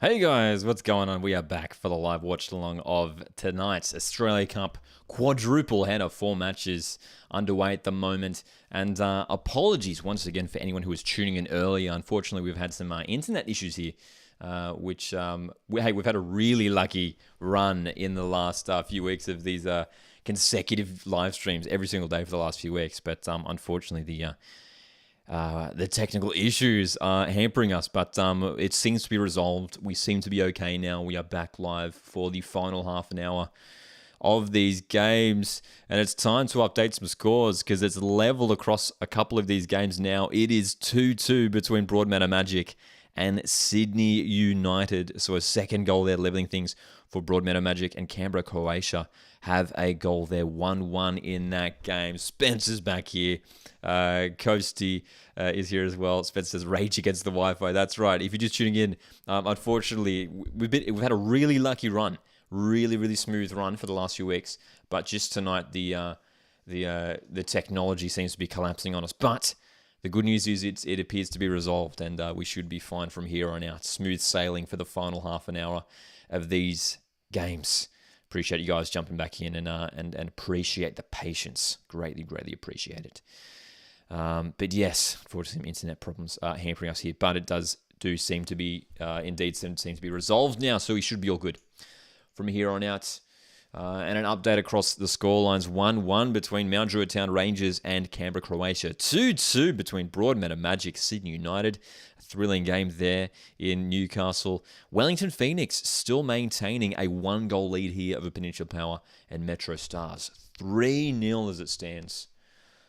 Hey guys, what's going on? We are back for the live watch along of tonight's Australia Cup quadruple header. 4 matches underway at the moment. And apologies once again for anyone who was tuning in early. Unfortunately, we've had some internet issues here, we've had a really lucky run in the last few weeks of these consecutive live streams every single day for the last few weeks. But unfortunately, the technical issues are hampering us, but it seems to be resolved. We seem to be okay now. We are back live for the final half an hour of these games, and it's time to update some scores because it's level across a couple of these games now. It is 2-2 between Broadmeadow Magic and Sydney United, so a second goal there, leveling things for Broadmeadow Magic, and Canberra Croatia have a goal there, 1-1 in that game. Spencer's back here. Coasty is here as well. Spencer says, rage against the Wi-Fi. That's right. If you're just tuning in, unfortunately, we've had a really lucky run. Really smooth run for the last few weeks. But just tonight, the technology seems to be collapsing on us. But the good news is it appears to be resolved, and we should be fine from here on out. Smooth sailing for the final half an hour of these games. Appreciate you guys jumping back in and appreciate the patience. Greatly appreciate it. But yes, unfortunately, some internet problems hampering us here. But it seem to be seems to be resolved now, so we should be all good from here on out. And an update across the scorelines: 1-1 between Mount Druitt Town Rangers and Canberra Croatia. 2-2 between Broadmeadow Magic, Sydney United. A thrilling game there in Newcastle. Wellington Phoenix still maintaining a 1-goal lead here over Peninsula Power and Metro Stars. 3-0 as it stands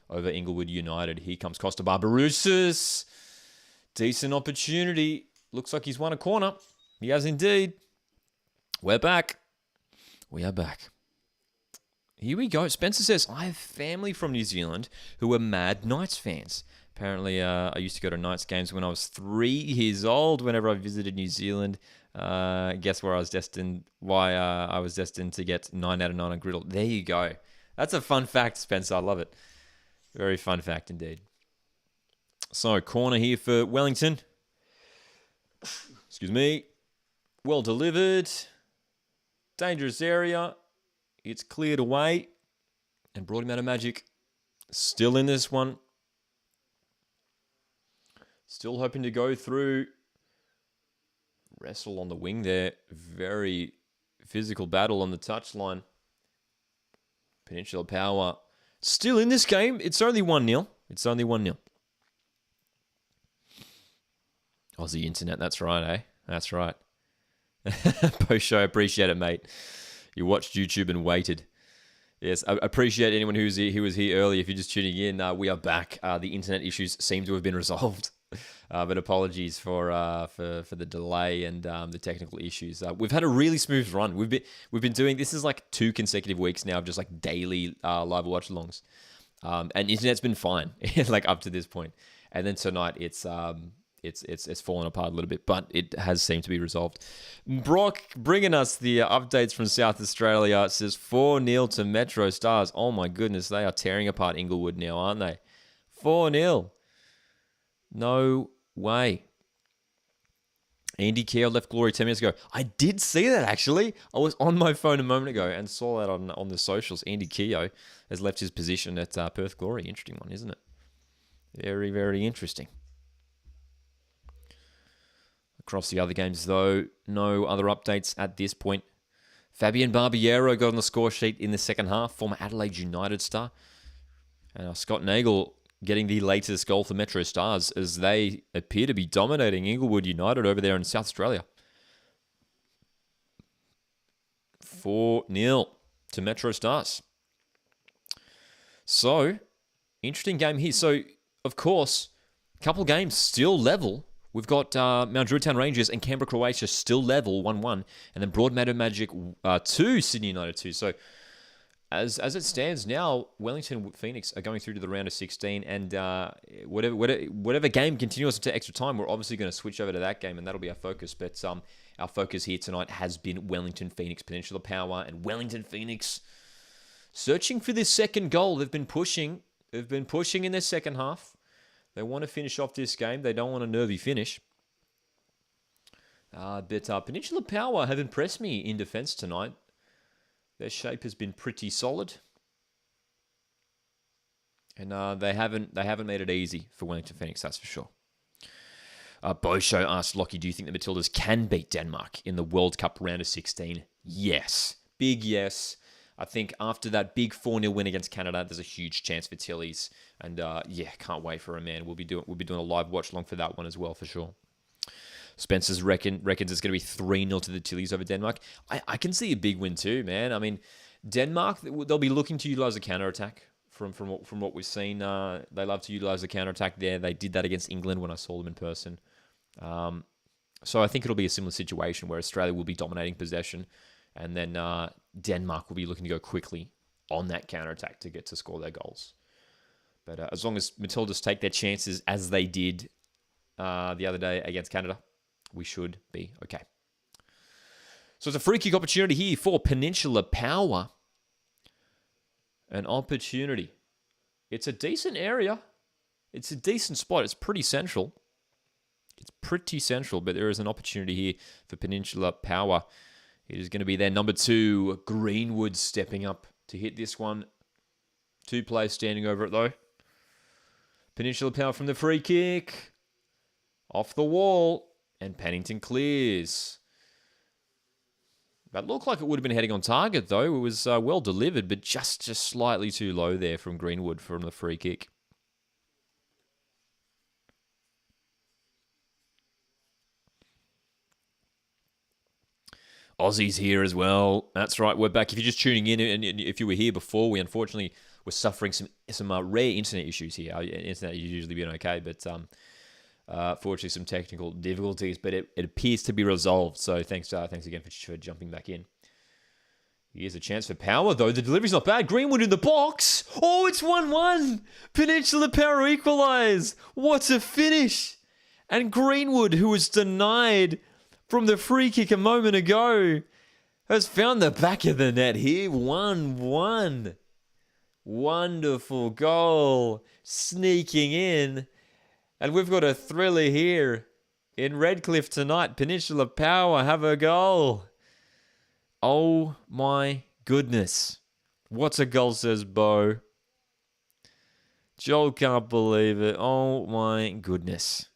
over Inglewood United. Here comes Costa Barbarouses. Decent opportunity. Looks like he's won a corner. He has indeed. We're back. We are back. Here we go. Spencer says, I have family from New Zealand who are mad Knights fans. Apparently, I used to go to Knights games when I was 3 years old whenever I visited New Zealand. Guess where I was destined, why I was destined to get 9 out of 9 on Griddle. There you go. That's a fun fact, Spencer. I love it. Very fun fact indeed. So, corner here for Wellington. Excuse me. Well delivered. Dangerous area. It's cleared away. And Broadmeadow Magic still in this one. Still hoping to go through. Wrestle on the wing there. Very physical battle on the touchline. Peninsula Power still in this game. It's only 1-0. It's only 1-0. Aussie internet, that's right, eh? That's right. Post show, appreciate it, mate. You watched YouTube and waited. Yes, I appreciate anyone who was here early. If you're just tuning in, we are back. The internet issues seem to have been resolved, but apologies for the delay and the technical issues. We've had a really smooth run. We've been doing this is like 2 consecutive weeks now of just like daily live watch-alongs, and internet's been fine like up to this point. And then tonight it's fallen apart a little bit, but it has seemed to be resolved. Brock bringing us the updates from South Australia. It says 4-0 to Metro Stars. Oh my goodness, they are tearing apart Inglewood now, aren't they? 4-0. No way. Andy Keogh left Glory 10 minutes ago. I did see that, actually. I was on my phone a moment ago and saw that on the socials. Andy Keogh has left his position at Perth Glory. Interesting one, isn't it? Very interesting. Across the other games, though, no other updates at this point. Fabian Barbiero got on the score sheet in the second half, former Adelaide United star. And Scott Nagel getting the latest goal for Metro Stars as they appear to be dominating Inglewood United over there in South Australia. 4-0 to Metro Stars. So, interesting game here. So, of course, a couple games still level. We've got Mount Druitt Town Rangers and Canberra Croatia still level 1-1, and then Broadmeadow Magic 2, Sydney United 2. So as it stands now, Wellington Phoenix are going through to the round of 16, and whatever game continues to extra time, we're obviously going to switch over to that game, and that'll be our focus. But our focus here tonight has been Wellington Phoenix, Peninsula Power, and Wellington Phoenix searching for this second goal. They've been pushing in their second half. They want to finish off this game. They don't want a nervy finish. But Peninsula Power have impressed me in defence tonight. Their shape has been pretty solid. And they haven't made it easy for Wellington Phoenix, that's for sure. Bosho asked Lockie, do you think the Matildas can beat Denmark in the World Cup round of 16? Yes. Big yes. I think after that big 4-0 win against Canada, there's a huge chance for Tillies. And can't wait for it, man. We'll be doing a live watch along for that one as well, for sure. Spencer's reckons it's going to be 3-0 to the Tillies over Denmark. I can see a big win too, man. I mean, Denmark, they'll be looking to utilise the counter-attack from what we've seen. They love to utilise the counter-attack there. They did that against England when I saw them in person. So I think it'll be a similar situation where Australia will be dominating possession, and then Denmark will be looking to go quickly on that counter-attack to get to score their goals. But as long as Matildas take their chances as they did the other day against Canada, we should be okay. So it's a free kick opportunity here for Peninsula Power. An opportunity. It's a decent area. It's a decent spot. It's pretty central. But there is an opportunity here for Peninsula Power. It is going to be their number 2, Greenwood, stepping up to hit this one. 2 players standing over it, though. Peninsula Power from the free kick. Off the wall. And Pennington clears. That looked like it would have been heading on target, though. It was well delivered, but just slightly too low there from Greenwood from the free kick. Aussies here as well. That's right, we're back. If you're just tuning in, and if you were here before, we unfortunately were suffering some rare internet issues here. Our internet has usually been okay, but fortunately some technical difficulties. But it appears to be resolved. So thanks again for jumping back in. Here's a chance for Power, though. The delivery's not bad. Greenwood in the box. Oh, it's 1-1. Peninsula Power equalise. What a finish. And Greenwood, who was denied from the free kick a moment ago, has found the back of the net here. 1-1. Wonderful goal. Sneaking in. And we've got a thriller here in Redcliffe tonight. Peninsula Power have a goal. Oh my goodness. What a goal, says Bo. Joel can't believe it. Oh my goodness.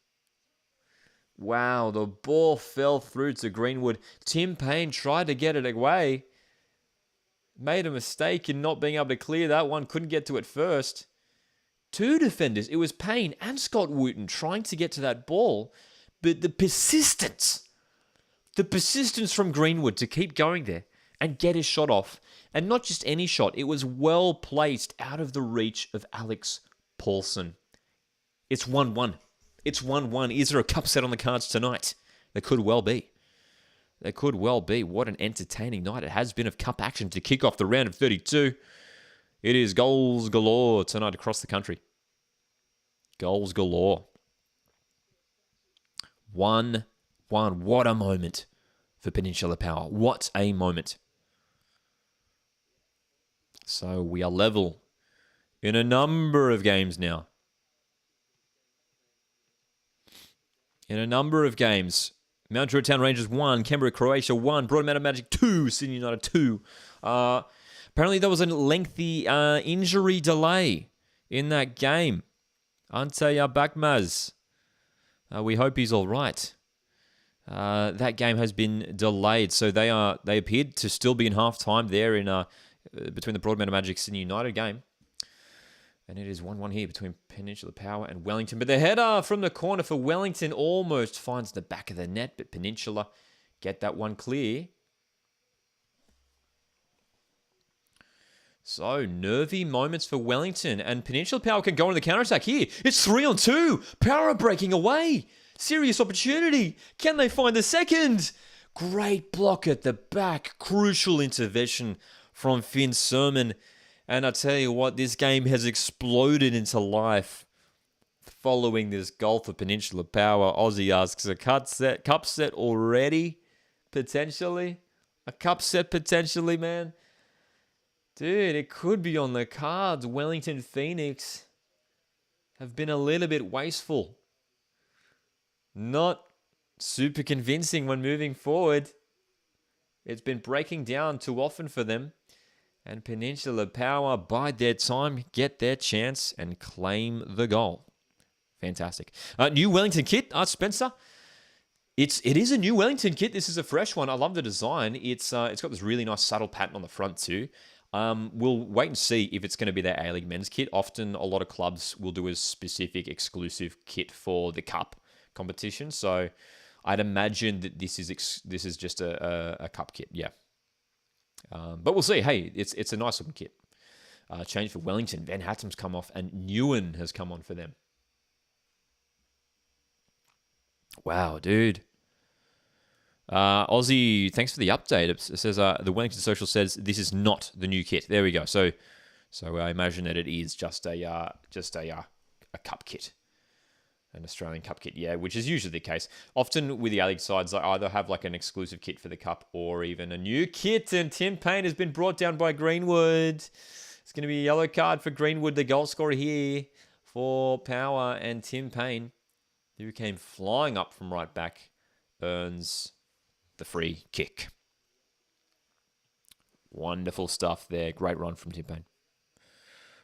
Wow, the ball fell through to Greenwood. Tim Payne tried to get it away. Made a mistake in not being able to clear that one. Couldn't get to it first. 2 defenders. It was Payne and Scott Wooten trying to get to that ball. But the persistence from Greenwood to keep going there and get his shot off. And not just any shot. It was well placed out of the reach of Alex Paulson. It's 1-1. It's 1-1. Is there a cup set on the cards tonight? There could well be. What an entertaining night it has been of cup action to kick off the round of 32. It is goals galore tonight across the country. Goals galore. 1-1. What a moment for Peninsula Power. What a moment. So we are level in a number of games now. Mount Druitt Town Rangers 1, Canberra Croatia 1, Broadmeadow Magic 2, Sydney United 2. Apparently there was a lengthy injury delay in that game. Ante Bakmaz. We hope he's all right. That game has been delayed, so they appeared to still be in half-time there in between the Broadmeadow Magic Sydney United game. And it is 1-1 here between Peninsula Power and Wellington. But the header from the corner for Wellington almost finds the back of the net, but Peninsula get that one clear. So, nervy moments for Wellington, and Peninsula Power can go on the counter-attack here. It's 3-on-2. Power are breaking away. Serious opportunity. Can they find the second? Great block at the back. Crucial intervention from Finn Sermon. And I tell you what, this game has exploded into life following this goal for Peninsula Power. Aussie asks, a cup set already? Potentially? A cup set potentially, man? Dude, it could be on the cards. Wellington Phoenix have been a little bit wasteful. Not super convincing when moving forward. It's been breaking down too often for them. And Peninsula Power bide their time, get their chance, and claim the goal. Fantastic. New Wellington kit, Spencer. It is a new Wellington kit. This is a fresh one. I love the design. It's got this really nice subtle pattern on the front too. We'll wait and see if it's going to be their A-League men's kit. Often, a lot of clubs will do a specific exclusive kit for the cup competition. So, I'd imagine that this is just a cup kit. Yeah, but we'll see. Hey, it's a nice looking kit. Change for Wellington. Van Hattem's come off, and Newen has come on for them. Wow, dude. Aussie, thanks for the update. It says the Wellington Social says this is not the new kit. There we go. So I imagine that it is just a cup kit, an Australian cup kit. Yeah, which is usually the case. Often with the A-League sides, they either have like an exclusive kit for the cup or even a new kit. And Tim Payne has been brought down by Greenwood. It's going to be a yellow card for Greenwood, the goal scorer here for Power, and Tim Payne, who came flying up from right back, earns the free kick. Wonderful stuff there. Great run from Tim Payne.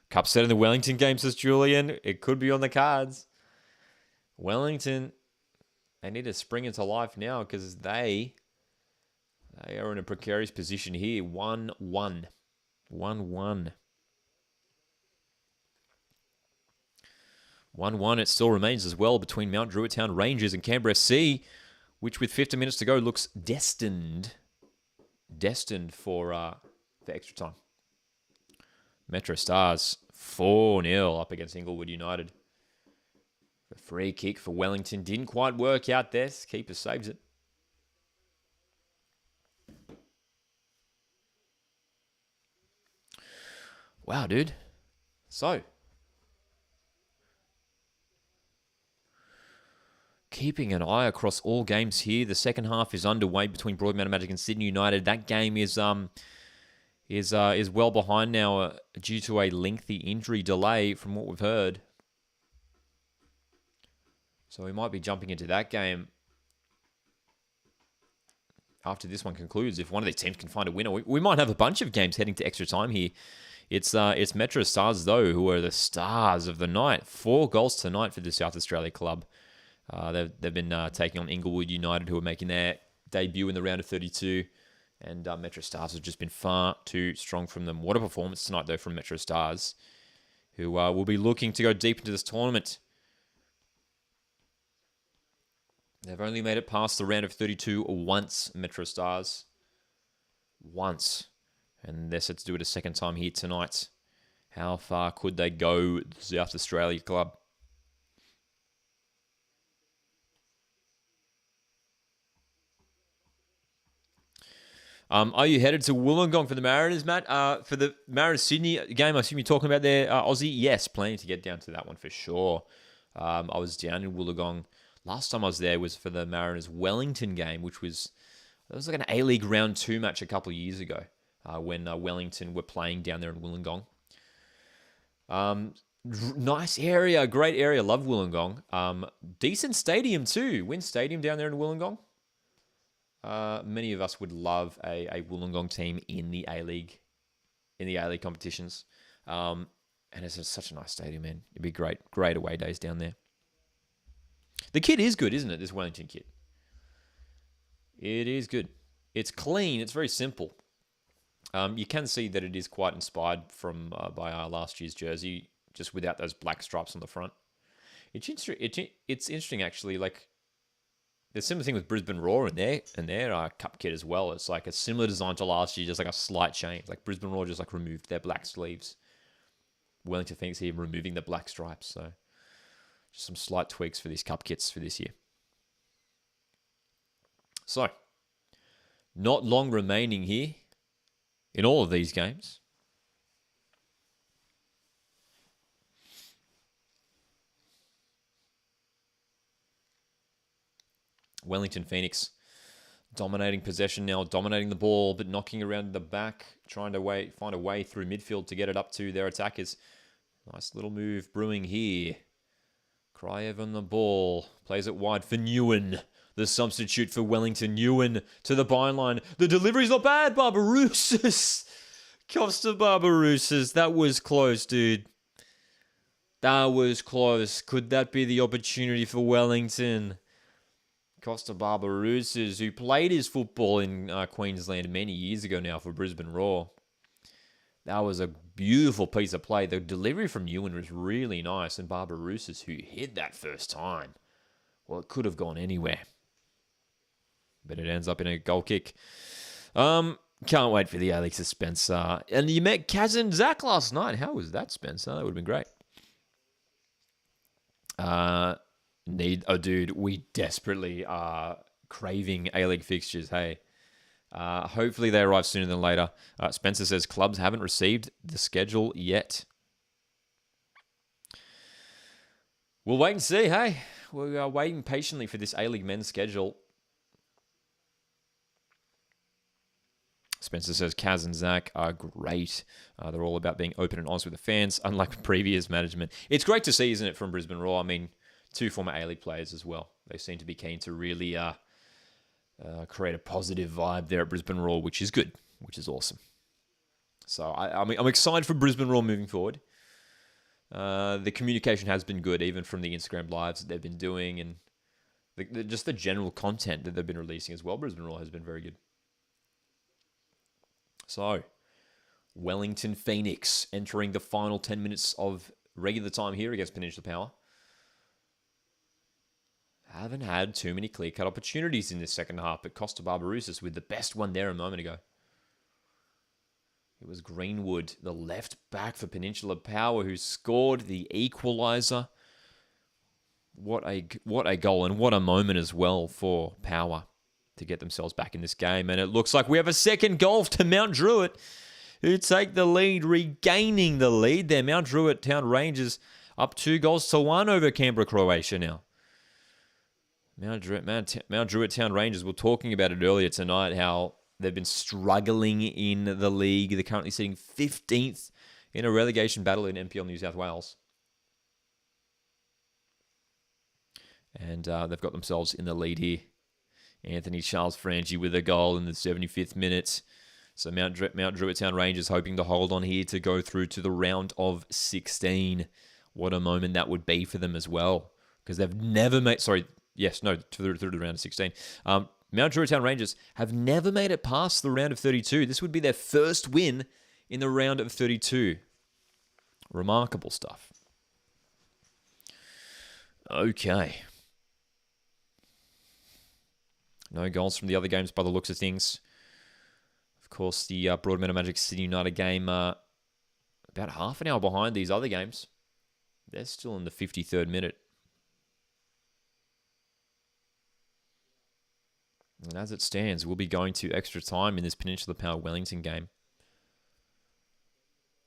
Cup set in the Wellington game, says Julian. It could be on the cards. Wellington, they need to spring into life now because they are in a precarious position here. 1-1. 1-1. 1-1 it still remains as well between Mount Druitt Town Rangers and Canberra FC, which with 50 minutes to go looks destined for extra time. Metro Stars 4-0 up against Inglewood United. The free kick for Wellington didn't quite work out there. Keeper saves it. Wow, dude. So, keeping an eye across all games here. The second half is underway between Broadmeadow Magic and Sydney United. That game is well behind now due to a lengthy injury delay from what we've heard. So we might be jumping into that game after this one concludes. If one of these teams can find a winner, we might have a bunch of games heading to extra time here. It's Metro Stars, though, who are the stars of the night. 4 goals tonight for the South Australia club. They've been taking on Inglewood United, who are making their debut in the round of 32. And Metro Stars have just been far too strong from them. What a performance tonight, though, from Metro Stars, who will be looking to go deep into this tournament. They've only made it past the round of 32 once, Metro Stars. Once. And they're set to do it a second time here tonight. How far could they go, the South Australia club? Are you headed to Wollongong for the Mariners, Matt? For the Mariners-Sydney game, I assume you're talking about their Aussie? Yes, planning to get down to that one for sure. I was down in Wollongong. Last time I was there was for the Mariners-Wellington game, which was like an A-League Round 2 match a couple of years ago when Wellington were playing down there in Wollongong. Nice area, great area. Love Wollongong. Decent stadium too. Wynn Stadium down there in Wollongong. Many of us would love a Wollongong team in the A-League competitions. And it's such a nice stadium, man. It'd be great away days down there. The kit is good, isn't it? This Wellington kit. It is good. It's clean. It's very simple. You can see that it is quite inspired by our last year's jersey, just without those black stripes on the front. It's interesting, actually. Like, there's a similar thing with Brisbane Roar in their cup kit as well. It's like a similar design to last year, just like a slight change. Like Brisbane Roar just like removed their black sleeves. Wellington Phoenix here removing the black stripes. So just some slight tweaks for these cup kits for this year. So, not long remaining here in all of these games. Wellington Phoenix dominating possession now, dominating the ball, but knocking around the back, trying to find a way through midfield to get it up to their attackers. Nice little move brewing here. Kryev on the ball, plays it wide for Newen. The substitute for Wellington, Ewan, to the byline. The delivery's not bad, Barbarouses. Costa Barbarouses. That was close, dude. That was close. Could that be the opportunity for Wellington? Costa Barbarouses, who played his football in Queensland many years ago now for Brisbane Roar. That was a beautiful piece of play. The delivery from Ewan was really nice. And Barbarouses, who hit that first time. Well, it could have gone anywhere. But it ends up in a goal kick. Can't wait for the A-League suspense. And you met Kaz and Zach last night. How was that, Spencer? That would have been great. Dude, we desperately are craving A-League fixtures, hey. Hopefully they arrive sooner than later. Spencer says clubs haven't received the schedule yet. We'll wait and see, hey. We are waiting patiently for this A-League men's schedule. Spencer says Kaz and Zach are great. They're all about being open and honest with the fans, unlike previous management. It's great to see, isn't it, from Brisbane Roar? I mean, 2 former A-League players as well. They seem to be keen to really create a positive vibe there at Brisbane Roar, which is good, which is awesome. So I'm excited for Brisbane Roar moving forward. The communication has been good, even from the Instagram lives that they've been doing, and just the general content that they've been releasing as well. Brisbane Roar has been very good. So, Wellington Phoenix entering the final 10 minutes of regular time here against Peninsula Power. Haven't had too many clear-cut opportunities in this second half, but Costa Barbarouses with the best one there a moment ago. It was Greenwood, the left back for Peninsula Power, who scored the equaliser. What a goal, and what a moment as well for Power to get themselves back in this game. And it looks like we have a second goal to Mount Druitt, who take the lead, regaining the lead there. Mount Druitt Town Rangers up 2-1 over Canberra, Croatia now. Mount Druitt Town Rangers, we were talking about it earlier tonight, how they've been struggling in the league. They're currently sitting 15th in a relegation battle in NPL New South Wales. And they've got themselves in the lead here. Anthony Charles Franchi with a goal in the 75th minute. So Mount Druitt Town Rangers hoping to hold on here to go through to the round of 16. What a moment that would be for them as well. Because they've never made... through the round of 16. Mount Druitt Town Rangers have never made it past the round of 32. This would be their first win in the round of 32. Remarkable stuff. Okay. No goals from the other games by the looks of things. Of course, the Broadmeadow Magic City United game about half an hour behind these other games. They're still in the 53rd minute. And as it stands, we'll be going to extra time in this Peninsula Power Wellington game.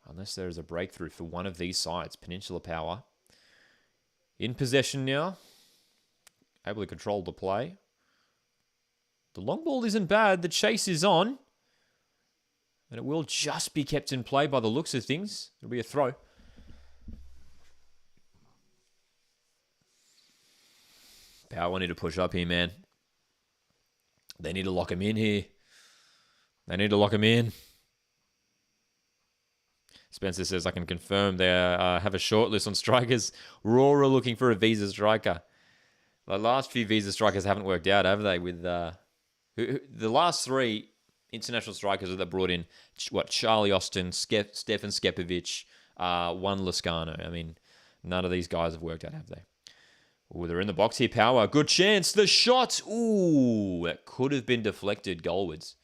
Unless there is a breakthrough for one of these sides. Peninsula Power in possession now. Able to control the play. The long ball isn't bad. The chase is on. And it will just be kept in play by the looks of things. It'll be a throw. Power need to push up here, man. They need to lock him in here. They need to lock him in. Spencer says, I can confirm they have a short list on strikers. Roar are looking for a visa striker. The last few visa strikers haven't worked out, have they? With the last 3 international strikers that they brought in, Charlie Austin, Stefan Skepovic, one Lascano. I mean, none of these guys have worked out, have they? Ooh, they're in the box here, Power. Good chance. The shot. Ooh, that could have been deflected goalwards.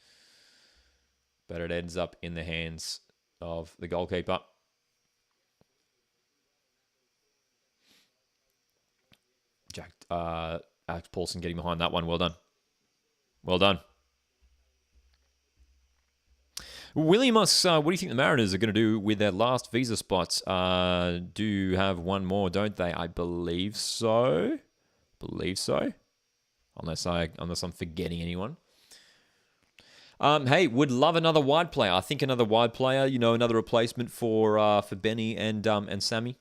But it ends up in the hands of the goalkeeper. Alex Paulson getting behind that one. Well done. Well done. William asks, what do you think the Mariners are going to do with their last visa spots? Do have one more, don't they? I believe so. Unless I'm forgetting anyone. Hey, would love another wide player. I think another wide player, another replacement for Benny and Sammy.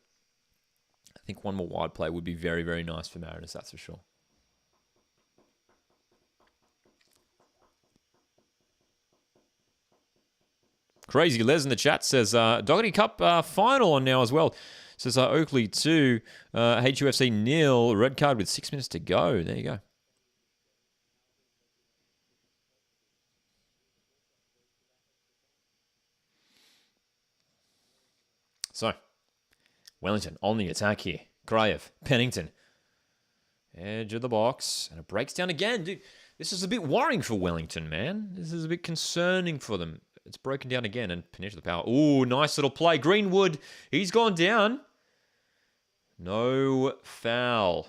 I think one more wide player would be very, very nice for Mariners, that's for sure. Crazy Les in the chat says, Doherty Cup final on now as well. Says Oakley 2, HUFC nil, red card with 6 minutes to go. There you go. So, Wellington on the attack here. Kraev, Pennington. Edge of the box. And it breaks down again. Dude, this is a bit worrying for Wellington, man. This is a bit concerning for them. It's broken down again. And Peninsula Power. Ooh, nice little play. Greenwood, he's gone down. No foul.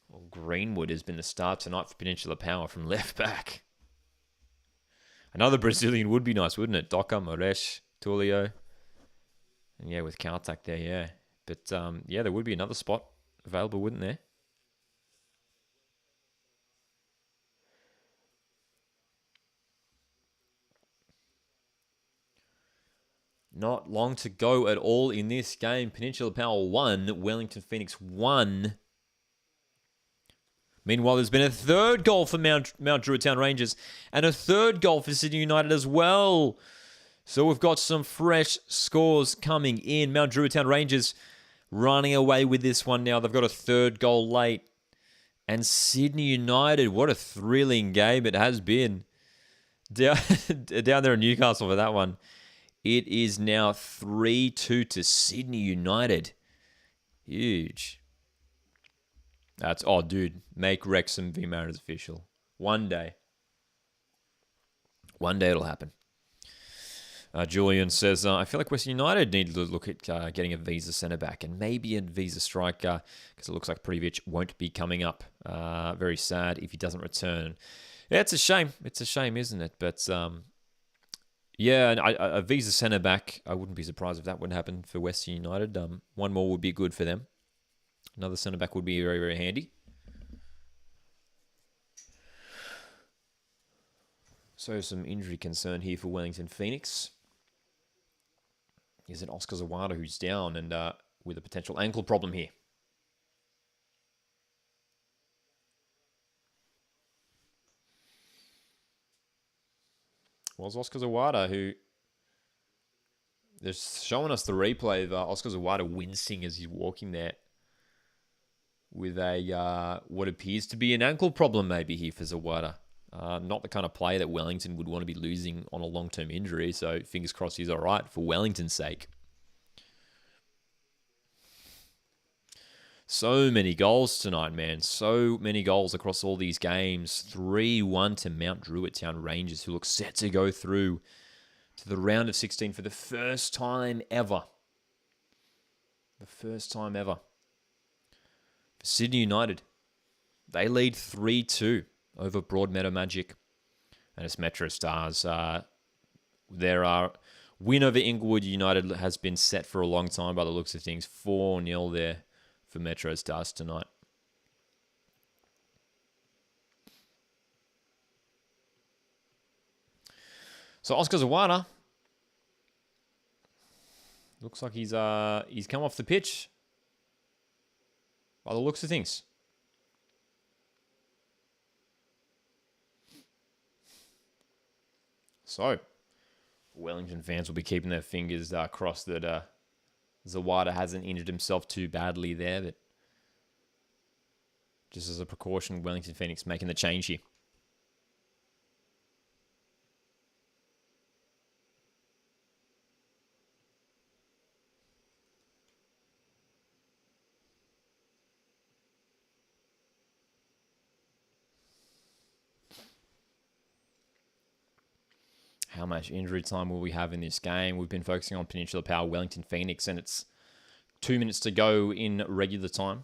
Well, Greenwood has been the star tonight for Peninsula Power from left back. Another Brazilian would be nice, wouldn't it? Doca, Moresh, Tulio. And yeah, with Caltac there, yeah. But yeah, there would be another spot available, wouldn't there? Not long to go at all in this game. Peninsula Power 1, Wellington Phoenix 1. Meanwhile, there's been a third goal for Mount Druitt Rangers and a third goal for Sydney United as well. So we've got some fresh scores coming in. Mount Druitt Rangers running away with this one now. They've got a third goal late. And Sydney United, what a thrilling game it has been. Down there in Newcastle for that one. It is now 3-2 to Sydney United. Huge. Dude, make Wrexham v Mariners official. One day it'll happen. Julian says, I feel like Western United need to look at getting a visa centre-back and maybe a visa striker because it looks like Prijovic won't be coming up. Very sad if he doesn't return. Yeah, it's a shame. It's a shame, isn't it? But yeah, a visa centre-back, I wouldn't be surprised if that would happen for Western United. One more would be good for them. Another centre-back would be very, very handy. So some injury concern here for Wellington Phoenix. Is it Oscar Zawada who's down and with a potential ankle problem here? Well, it's Oscar Zawada who... They're showing us the replay of Oscar Zawada wincing as he's walking there with a what appears to be an ankle problem maybe here for Zawada. Not the kind of player that Wellington would want to be losing on a long-term injury, so fingers crossed he's all right for Wellington's sake. So many goals tonight, man. So many goals across all these games. 3-1 to Mount Druitt Rangers, who look set to go through to the round of 16 for the first time ever. The first time ever. For Sydney United, they lead 3-2 over Broadmeadow Magic. And it's Metro Stars. Their win over Inglewood United has been set for a long time by the looks of things. 4-0 there for Metro Stars tonight. So Oscar Zawada looks like he's come off the pitch by the looks of things. So Wellington fans will be keeping their fingers crossed that Zawada hasn't injured himself too badly there, but just as a precaution, Wellington Phoenix making the change here. How much injury time will we have in this game? We've been focusing on Peninsula Power, Wellington Phoenix, and it's 2 minutes to go in regular time.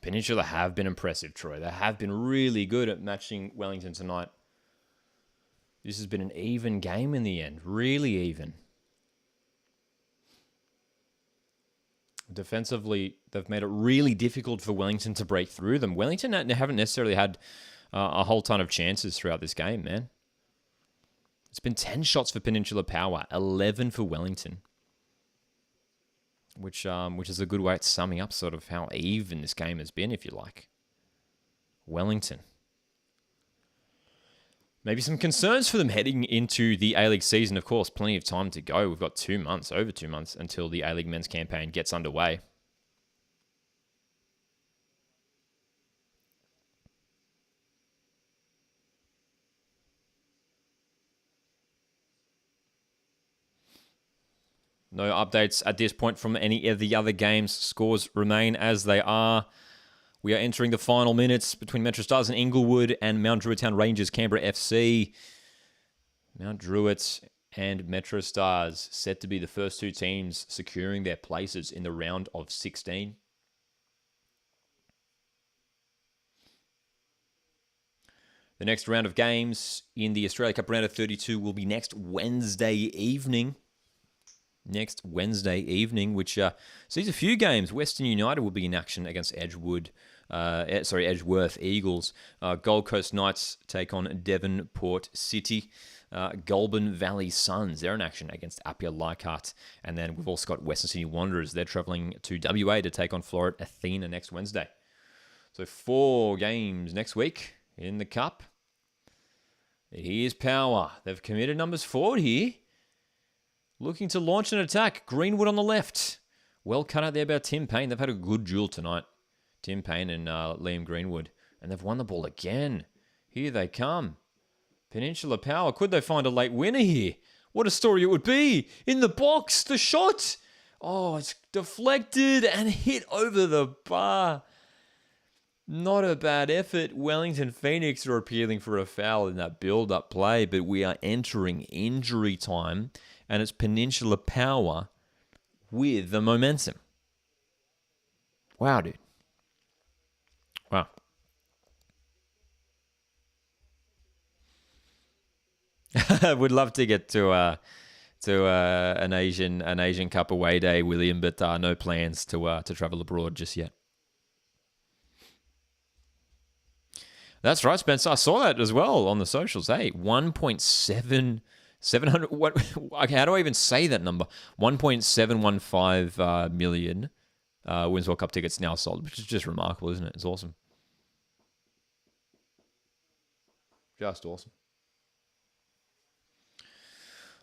Peninsula have been impressive, Troy. They have been really good at matching Wellington tonight. This has been an even game in the end. Really even. Defensively, they've made it really difficult for Wellington to break through them. Wellington haven't necessarily had a whole ton of chances throughout this game, man. It's been 10 shots for Peninsula Power, 11 for Wellington. which is a good way at summing up sort of how even this game has been, if you like. Wellington. Maybe some concerns for them heading into the A-League season. Of course, plenty of time to go. We've got 2 months, over 2 months, until the A-League men's campaign gets underway. No updates at this point from any of the other games. Scores remain as they are. We are entering the final minutes between Metro Stars and Inglewood and Mount Druitt Town Rangers, Canberra FC. Mount Druitt and Metro Stars set to be the first 2 teams securing their places in the round of 16. The next round of games in the Australia Cup round of 32 will be next Wednesday evening. Which sees a few games. Western United will be in action against Edgeworth Eagles. Gold Coast Knights take on Devonport City. Goulburn Valley Suns, they're in action against Apia Leichhardt. And then we've also got Western Sydney Wanderers. They're travelling to WA to take on Florid Athena next Wednesday. So 4 games next week in the Cup. Here's Power. They've committed numbers forward here. Looking to launch an attack. Greenwood on the left. Well cut out there by Tim Payne. They've had a good duel tonight. Tim Payne and Liam Greenwood. And they've won the ball again. Here they come. Peninsula Power. Could they find a late winner here? What a story it would be. In the box. The shot. Oh, it's deflected and hit over the bar. Not a bad effort. Wellington Phoenix are appealing for a foul in that build-up play. But we are entering injury time. And it's Peninsula Power with the momentum. Wow, dude. Wow. Would love to get to an Asian Cup away day, William, but no plans to travel abroad just yet. That's right, Spencer. I saw that as well on the socials. Hey, 700. What? How do I even say that number? 1.715 million Women's World Cup tickets now sold, which is just remarkable, isn't it? It's awesome. Just awesome.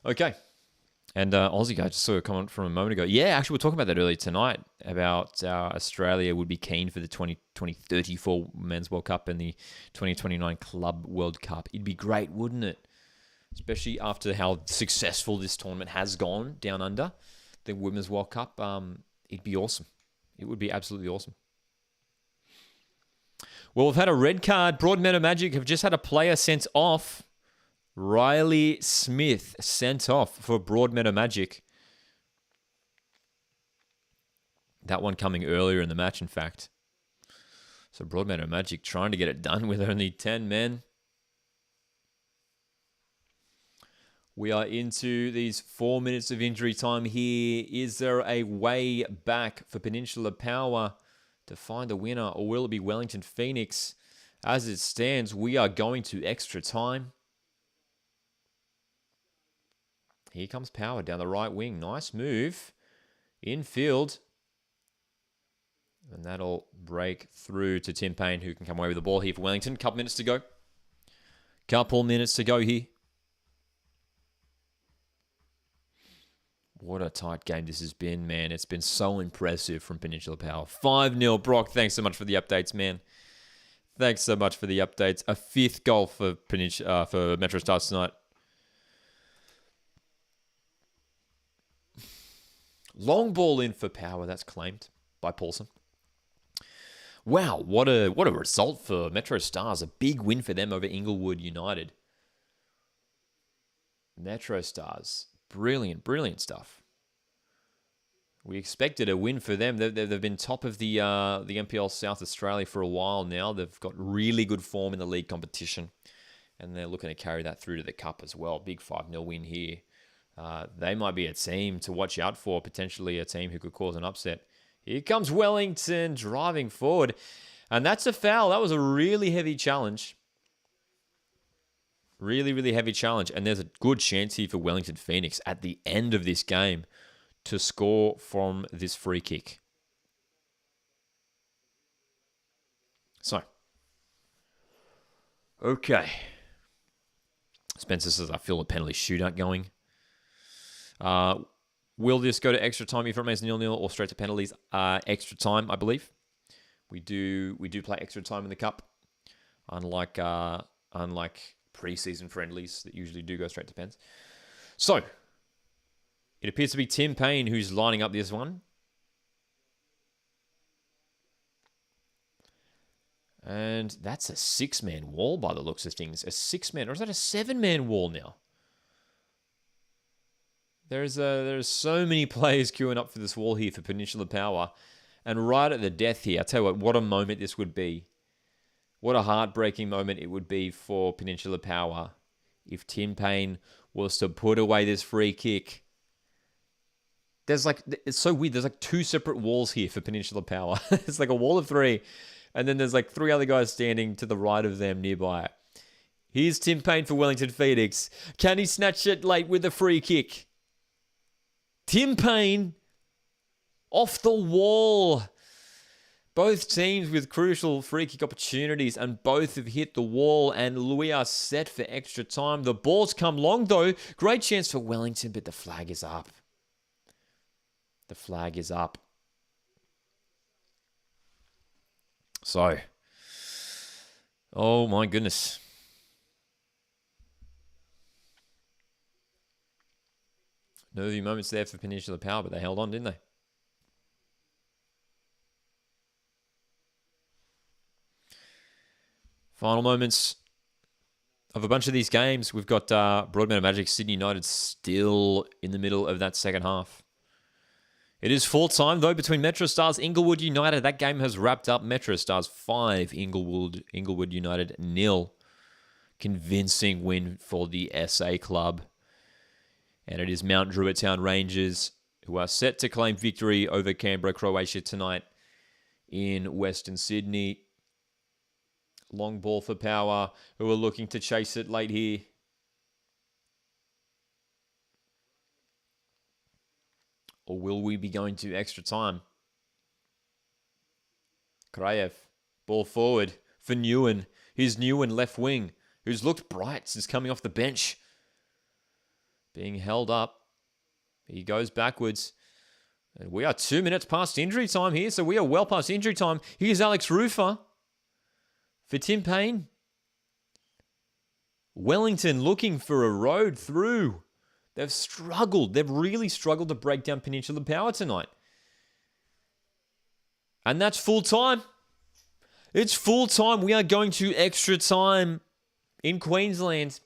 Okay. And Aussie guy just saw a comment from a moment ago. Yeah, actually, we were talking about that earlier tonight about Australia would be keen for the 2034 Men's World Cup and the 2029 Club World Cup. It'd be great, wouldn't it? Especially after how successful this tournament has gone down under, the Women's World Cup. It'd be awesome. It would be absolutely awesome. Well, we've had a red card. Broadmeadow Magic have just had a player sent off. Riley Smith sent off for Broadmeadow Magic. That one coming earlier in the match, in fact. So Broadmeadow Magic trying to get it done with only 10 men. We are into these 4 minutes of injury time here. Is there a way back for Peninsula Power to find a winner, or will it be Wellington Phoenix? As it stands, we are going to extra time. Here comes Power down the right wing. Nice move. Infield. And that'll break through to Tim Payne, who can come away with the ball here for Wellington. Couple minutes to go here. What a tight game this has been, man. It's been so impressive from Peninsula Power. 5-0. Brock, thanks so much for the updates, man. Thanks so much for the updates. A 5th goal for Metro Stars tonight. Long ball in for Power. That's claimed by Paulson. Wow, what a result for Metro Stars. A big win for them over Inglewood United. Metro Stars. Brilliant stuff. We expected a win for them. They've been top of the NPL South Australia for a while now. They've got really good form in the league competition, and they're looking to carry that through to the Cup as well. Big 5-0 win here. They might be a team to watch out for, potentially a team who could cause an upset. Here comes Wellington driving forward, and that's a foul. That was a really heavy challenge. Really heavy challenge. And there's a good chance here for Wellington Phoenix at the end of this game to score from this free kick. So, okay. Spencer says, I feel a penalty shootout going. Will this go to extra time if it remains 0-0 or straight to penalties? Extra time, I believe. We do play extra time in the cup, unlike pre-season friendlies that usually do go straight to pens. So, it appears to be Tim Payne who's lining up this one. And that's a 6-man wall by the looks of things. A 6-man, or is that a 7-man wall now? There's so many players queuing up for this wall here for Peninsula Power. And right at the death here, I tell you what a moment this would be. What a heartbreaking moment it would be for Peninsula Power if Tim Payne was to put away this free kick. It's so weird. There's 2 separate walls here for Peninsula Power. It's like a wall of 3. And then there's 3 other guys standing to the right of them nearby. Here's Tim Payne for Wellington Phoenix. Can he snatch it late with a free kick? Tim Payne off the wall. Both teams with crucial free kick opportunities and both have hit the wall and we are set for extra time. The ball's come long though. Great chance for Wellington, but the flag is up. The flag is up. So, oh my goodness. Nervy moments there for Peninsula Power, but they held on, didn't they? Final moments of a bunch of these games. We've got Broadmeadow Magic, Sydney United still in the middle of that second half. It is full time, though, between Metro Stars, Inglewood United. That game has wrapped up. Metro Stars 5, Inglewood United 0. Convincing win for the SA club. And it is Mount Druitt Town Rangers who are set to claim victory over Canberra, Croatia tonight in Western Sydney. Long ball for Power, who are looking to chase it late here. Or will we be going to extra time? Kraev, ball forward for Newen. Here's Newen, left wing, who's looked bright since coming off the bench. Being held up. He goes backwards. And we are 2 minutes past injury time here, so we are well past injury time. Here's Alex Rufer for Tim Payne. Wellington looking for a road through. They've struggled. They've really struggled to break down Peninsula Power tonight. And that's full time. It's full time. We are going to extra time in Queensland.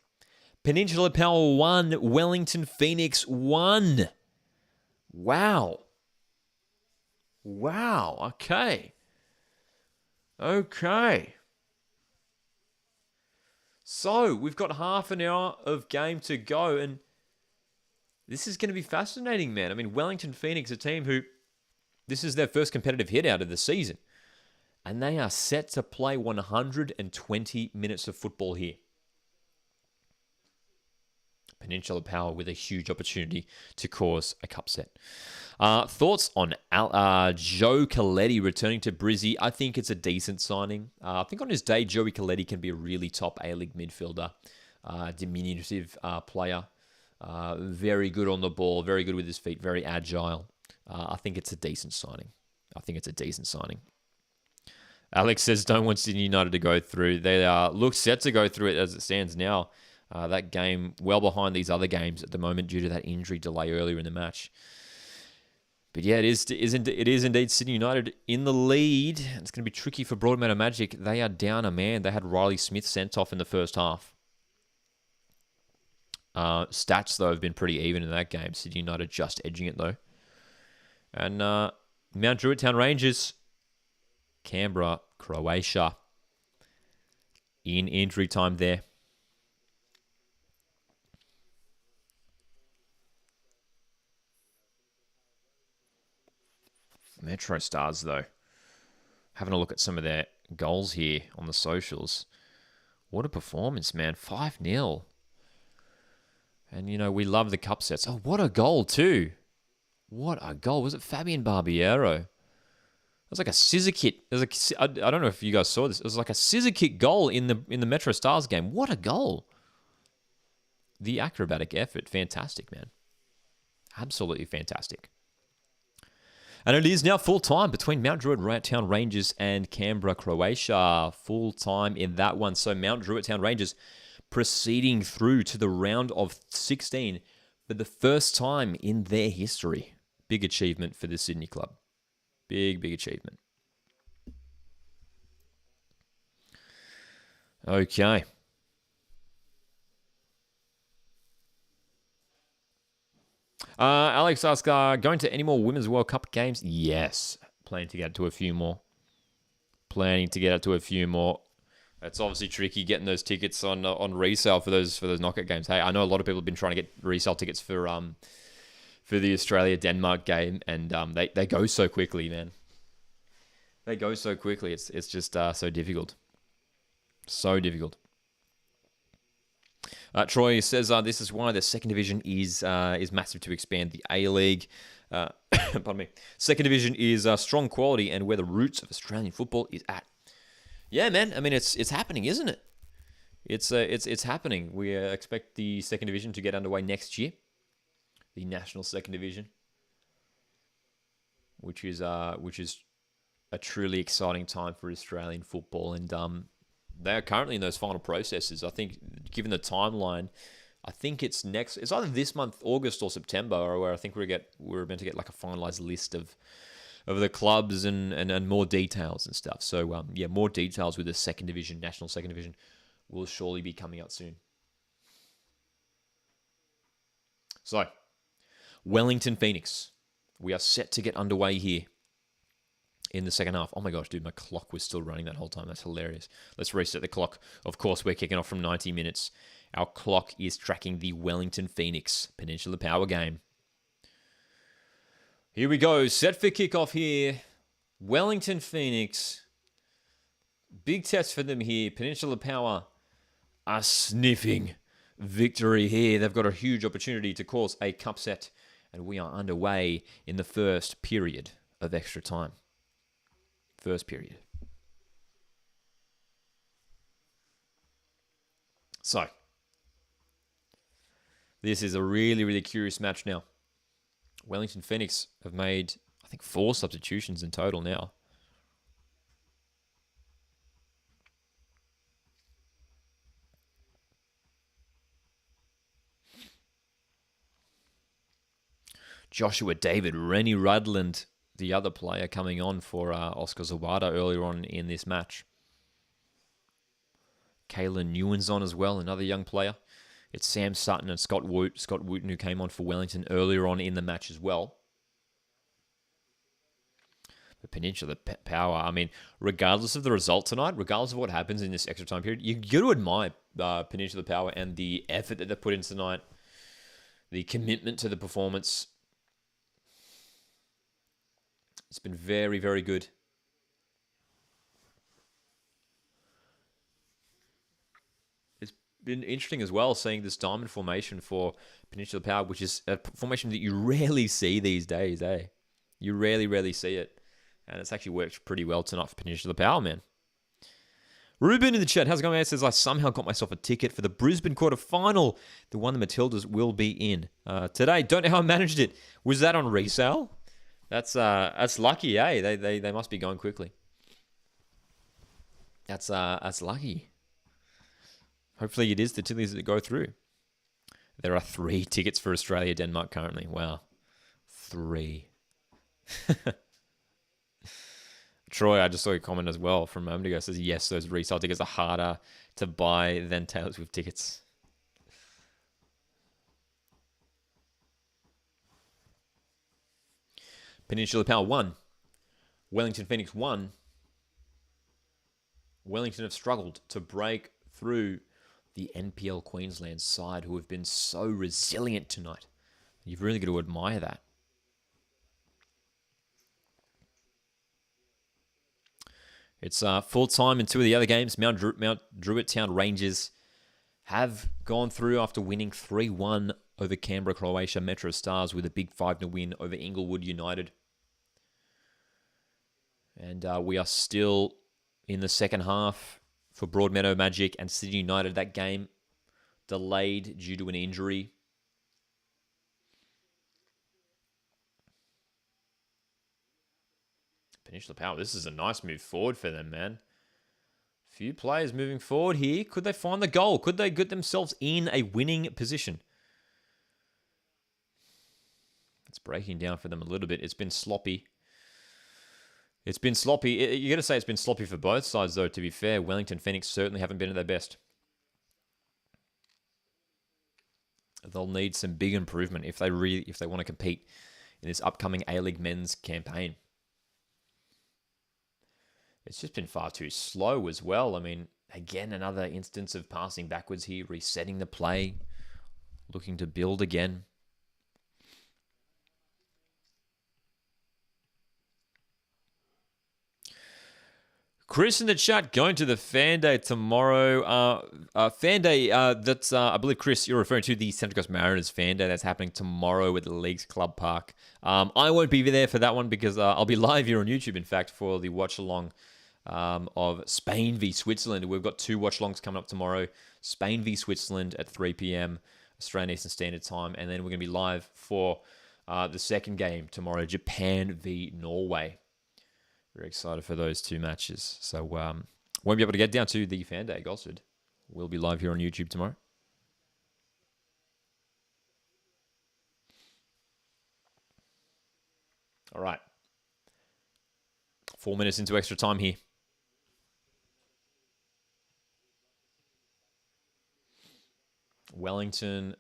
Peninsula Power 1, Wellington Phoenix 1. Wow. Wow. Okay. So, we've got half an hour of game to go, and this is going to be fascinating, man. I mean, Wellington Phoenix, a team who, this is their first competitive hit out of the season. And they are set to play 120 minutes of football here. Peninsula Power with a huge opportunity to cause a cup set. Thoughts on Joe Coletti returning to Brizzy? I think it's a decent signing. I think on his day, Joey Coletti can be a really top A-League midfielder. Diminutive player. Very good on the ball, very good with his feet, very agile. I think it's a decent signing. Alex says, don't want Sydney United to go through. They look set to go through it as it stands now. That game well behind these other games at the moment due to that injury delay earlier in the match. But yeah, it is indeed Sydney United in the lead. It's going to be tricky for Broadmeadow Magic. They are down a man. They had Riley Smith sent off in the first half. Stats, though, have been pretty even in that game. Sydney United just edging it, though. And Mount Druitt Town Rangers, Canberra, Croatia. In injury time there. Metro Stars, though. Having a look at some of their goals here on the socials. What a performance, man. 5-0. And, you know, we love the cup sets. Oh, what a goal, too. What a goal. Was it Fabian Barbiero? It was like a scissor kick. I don't know if you guys saw this. It was like a scissor kick goal in the Metro Stars game. What a goal. The acrobatic effort. Fantastic, man. Absolutely fantastic. And it is now full time between Mount Druitt Town Rangers and Canberra, Croatia. Full time in that one. So Mount Druitt Town Rangers proceeding through to the round of 16 for the first time in their history. Big achievement for the Sydney club. Big achievement. Okay. Alex asks, going to any more Women's World Cup games? Yes. Planning to get to a few more. It's obviously tricky getting those tickets on resale for those knockout games. Hey, I know a lot of people have been trying to get resale tickets for the Australia-Denmark game, and they go so quickly, man. They go so quickly. It's just so difficult. So difficult. Troy says this is why the second division is massive to expand the A-League. Pardon me. Second division is strong quality and where the roots of Australian football is at. Yeah, man. I mean, it's happening, isn't it? It's happening. We expect the second division to get underway next year. The national second division, which is a truly exciting time for Australian football, and they are currently in those final processes. I think, given the timeline, I think it's either this month, August or September, or where I think we're meant to get like a finalized list of the clubs and more details and stuff. So more details with the second division, national second division, will surely be coming out soon. So, Wellington Phoenix. We are set to get underway here in the second half. Oh my gosh, dude, my clock was still running that whole time. That's hilarious. Let's reset the clock. Of course, we're kicking off from 90 minutes. Our clock is tracking the Wellington Phoenix Peninsula Power game. Here we go. Set for kickoff here. Wellington Phoenix. Big test for them here. Peninsula Power are sniffing victory here. They've got a huge opportunity to cause a cup set. And we are underway in the first period of extra time. First period. So, this is a really curious match now. Wellington Phoenix have made, I think, 4 substitutions in total now. Joshua David, Rennie Rudland, the other player coming on for Oscar Zawada earlier on in this match. Kayla Newen's on as well, another young player. It's Sam Sutton and Scott Wooten who came on for Wellington earlier on in the match as well. The Peninsula Power, I mean, regardless of the result tonight, regardless of what happens in this extra time period, you got to admire Peninsula Power and the effort that they put in tonight, the commitment to the performance. It's been very good. It's been interesting as well seeing this diamond formation for Peninsula Power, which is a formation that you rarely see these days, eh? You rarely see it. And it's actually worked pretty well tonight for Peninsula Power, man. Ruben in the chat, how's it going, man? Says, I somehow got myself a ticket for the Brisbane quarterfinal, the one the Matildas will be in today. Don't know how I managed it. Was that on resale? That's lucky, eh? They must be going quickly. That's lucky. Hopefully it is the Tillies that go through. There are 3 tickets for Australia, Denmark currently. Wow. 3. Troy, I just saw your comment as well from a moment ago. Says, yes, those resale tickets are harder to buy than Taylor Swift tickets. Peninsula Power 1. Wellington Phoenix 1. Wellington have struggled to break through the NPL Queensland side who have been so resilient tonight. You've really got to admire that. It's full time in 2 of the other games. Mount Druitt Town Rangers have gone through after winning 3-1 over Canberra, Croatia, Metro Stars with a big 5-0 win over Inglewood United. And we are still in the second half for Broadmeadow Magic and Sydney United. That game delayed due to an injury. Peninsula Power, this is a nice move forward for them, man. Few players moving forward here. Could they find the goal? Could they get themselves in a winning position? It's breaking down for them a little bit. It's been sloppy. It's been sloppy. You got to say it's been sloppy for both sides, though, to be fair. Wellington Phoenix certainly haven't been at their best. They'll need some big improvement if they want to compete in this upcoming A-League men's campaign. It's just been far too slow as well. I mean, again, another instance of passing backwards here, resetting the play, looking to build again. Chris in the chat, going to the Fan Day tomorrow. Fan Day, that's, I believe, Chris, you're referring to the Central Coast Mariners Fan Day that's happening tomorrow at the Leagues Club Park. I won't be there for that one because I'll be live here on YouTube, in fact, for the Watchalong of Spain v Switzerland. We've got 2 Watchalongs coming up tomorrow. Spain v Switzerland at 3 p.m. Australian Eastern Standard Time. And then we're going to be live for the second game tomorrow, Japan v Norway. Very excited for those 2 matches. So won't be able to get down to the Fan Day, Gosford. We'll be live here on YouTube tomorrow. All right. 4 minutes into extra time here. Wellington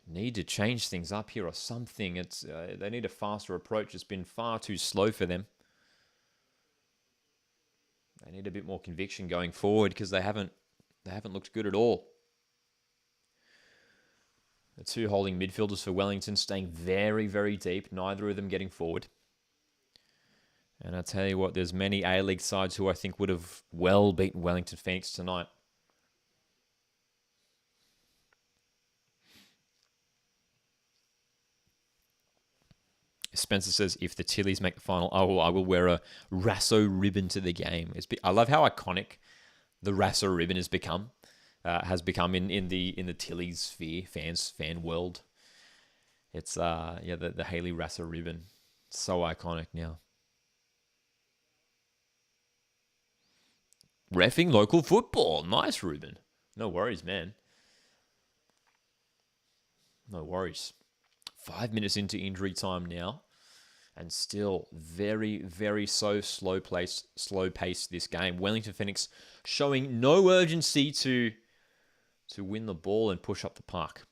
need to change things up here or something. It's they need a faster approach. It's been far too slow for them. They need a bit more conviction going forward because they haven't looked good at all. The 2 holding midfielders for Wellington staying very, very deep. Neither of them getting forward. And I tell you what, there's many A-League sides who I think would have well beaten Wellington Phoenix tonight. Spencer says, if the Tillies make the final, I will wear a Rasso ribbon to the game. I love how iconic the Rasso ribbon has become in the Tillies sphere, fan world. It's the Haley Rasso ribbon. So iconic now. Reffing local football. Nice, Ruben. No worries, man. No worries. 5 minutes into injury time now. And still very, very slow pace this game. Wellington Phoenix showing no urgency to win the ball and push up the park.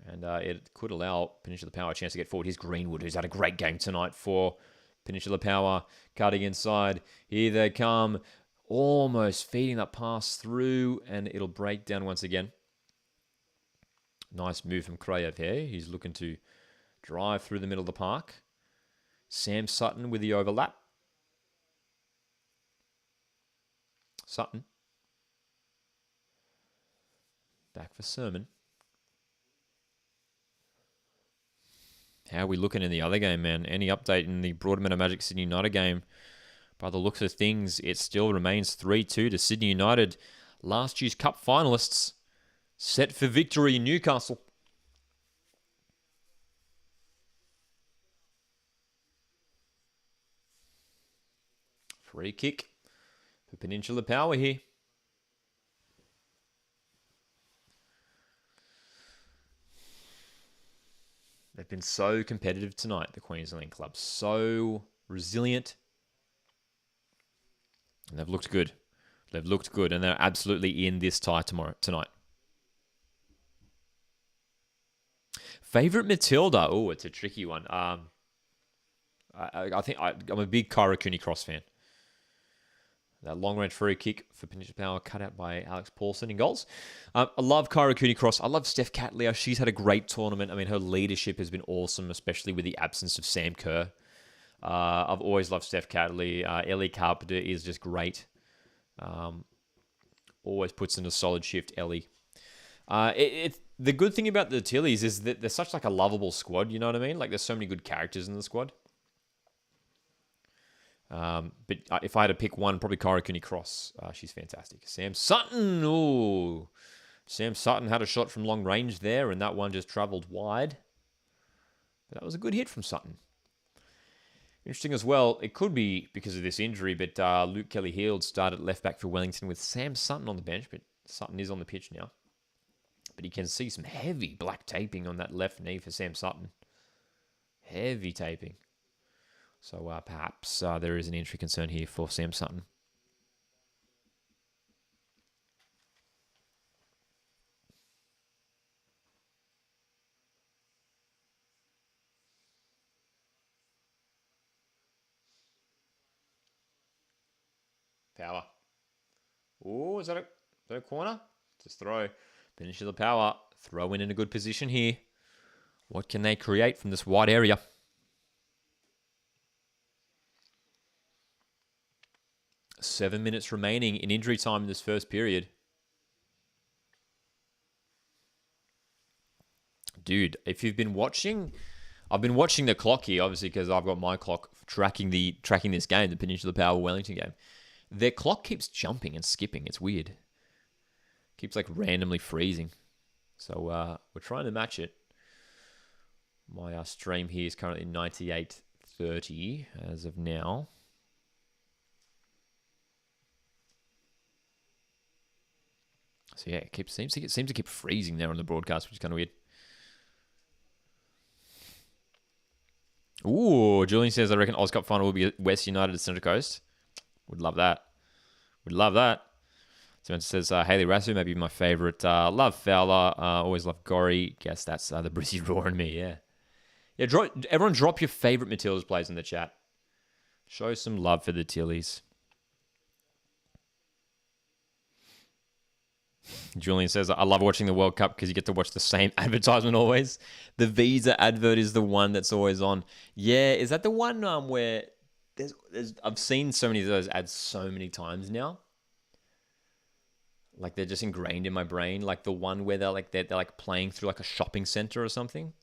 And it could allow Peninsula Power a chance to get forward. Here's Greenwood, who's had a great game tonight for Peninsula Power. Cutting inside. Here they come. Almost feeding that pass through. And it'll break down once again. Nice move from Krayev here. He's looking to drive through the middle of the park. Sam Sutton with the overlap. Sutton. Back for Sermon. How are we looking in the other game, man? Any update in the Broadmeadow Magic Sydney United game? By the looks of things, it still remains 3-2 to Sydney United. Last year's Cup finalists set for victory in Newcastle. Free kick for Peninsula Power here. They've been so competitive tonight, the Queensland club. So resilient. And they've looked good. They've looked good, and they're absolutely in this tie tonight. Favorite Matilda? Oh, it's a tricky one. I think I'm a big Kyra Cooney-Cross fan. That long-range free kick for Peninsula Power cut out by Alex Paulson in goals. I love Kyra Cooney-Cross. I love Steph Catley. She's had a great tournament. I mean, her leadership has been awesome, especially with the absence of Sam Kerr. I've always loved Steph Catley. Ellie Carpenter is just great. Always puts in a solid shift, Ellie. The good thing about the Tillies is that they're such like a lovable squad. You know what I mean? Like there's so many good characters in the squad. But if I had to pick one, probably Kyra Cooney Cross. She's fantastic. Sam Sutton. Ooh. Sam Sutton had a shot from long range there, and that one just travelled wide. But that was a good hit from Sutton. Interesting as well, it could be because of this injury, but Luke Kelly-Heald started left back for Wellington with Sam Sutton on the bench, but Sutton is on the pitch now. But you can see some heavy black taping on that left knee for Sam Sutton. Heavy taping. So perhaps there is an injury concern here for Sam Sutton. Power. Oh, is that a corner? Just throw. Peninsula Power. Throw in a good position here. What can they create from this wide area? Seven minutes remaining in injury time in this first period. Dude, if you've been watching, I've been watching the clock here, obviously, because I've got my clock tracking this game, the Peninsula Power Wellington game. Their clock keeps jumping and skipping. It's weird. Keeps like randomly freezing. So we're trying to match it. My stream here is currently 98.30 as of now. So yeah, it seems to keep freezing there on the broadcast, which is kind of weird. Ooh, Julian says, I reckon Oz Cup final will be West United at Central Coast. Would love that. Would love that. Someone says, Hayley Rasu may be my favourite. Love Fowler. Always love Gorry. Guess that's the Brizzy Raw in me, yeah. Yeah, everyone drop your favourite Matildas players in the chat. Show some love for the Tillies. Julian says, I love watching the World Cup because you get to watch the same advertisement always. The Visa advert is the one that's always on. Yeah, is that the one where I've seen so many of those ads so many times now. Like they're just ingrained in my brain. Like the one where they're like playing through like a shopping center or something.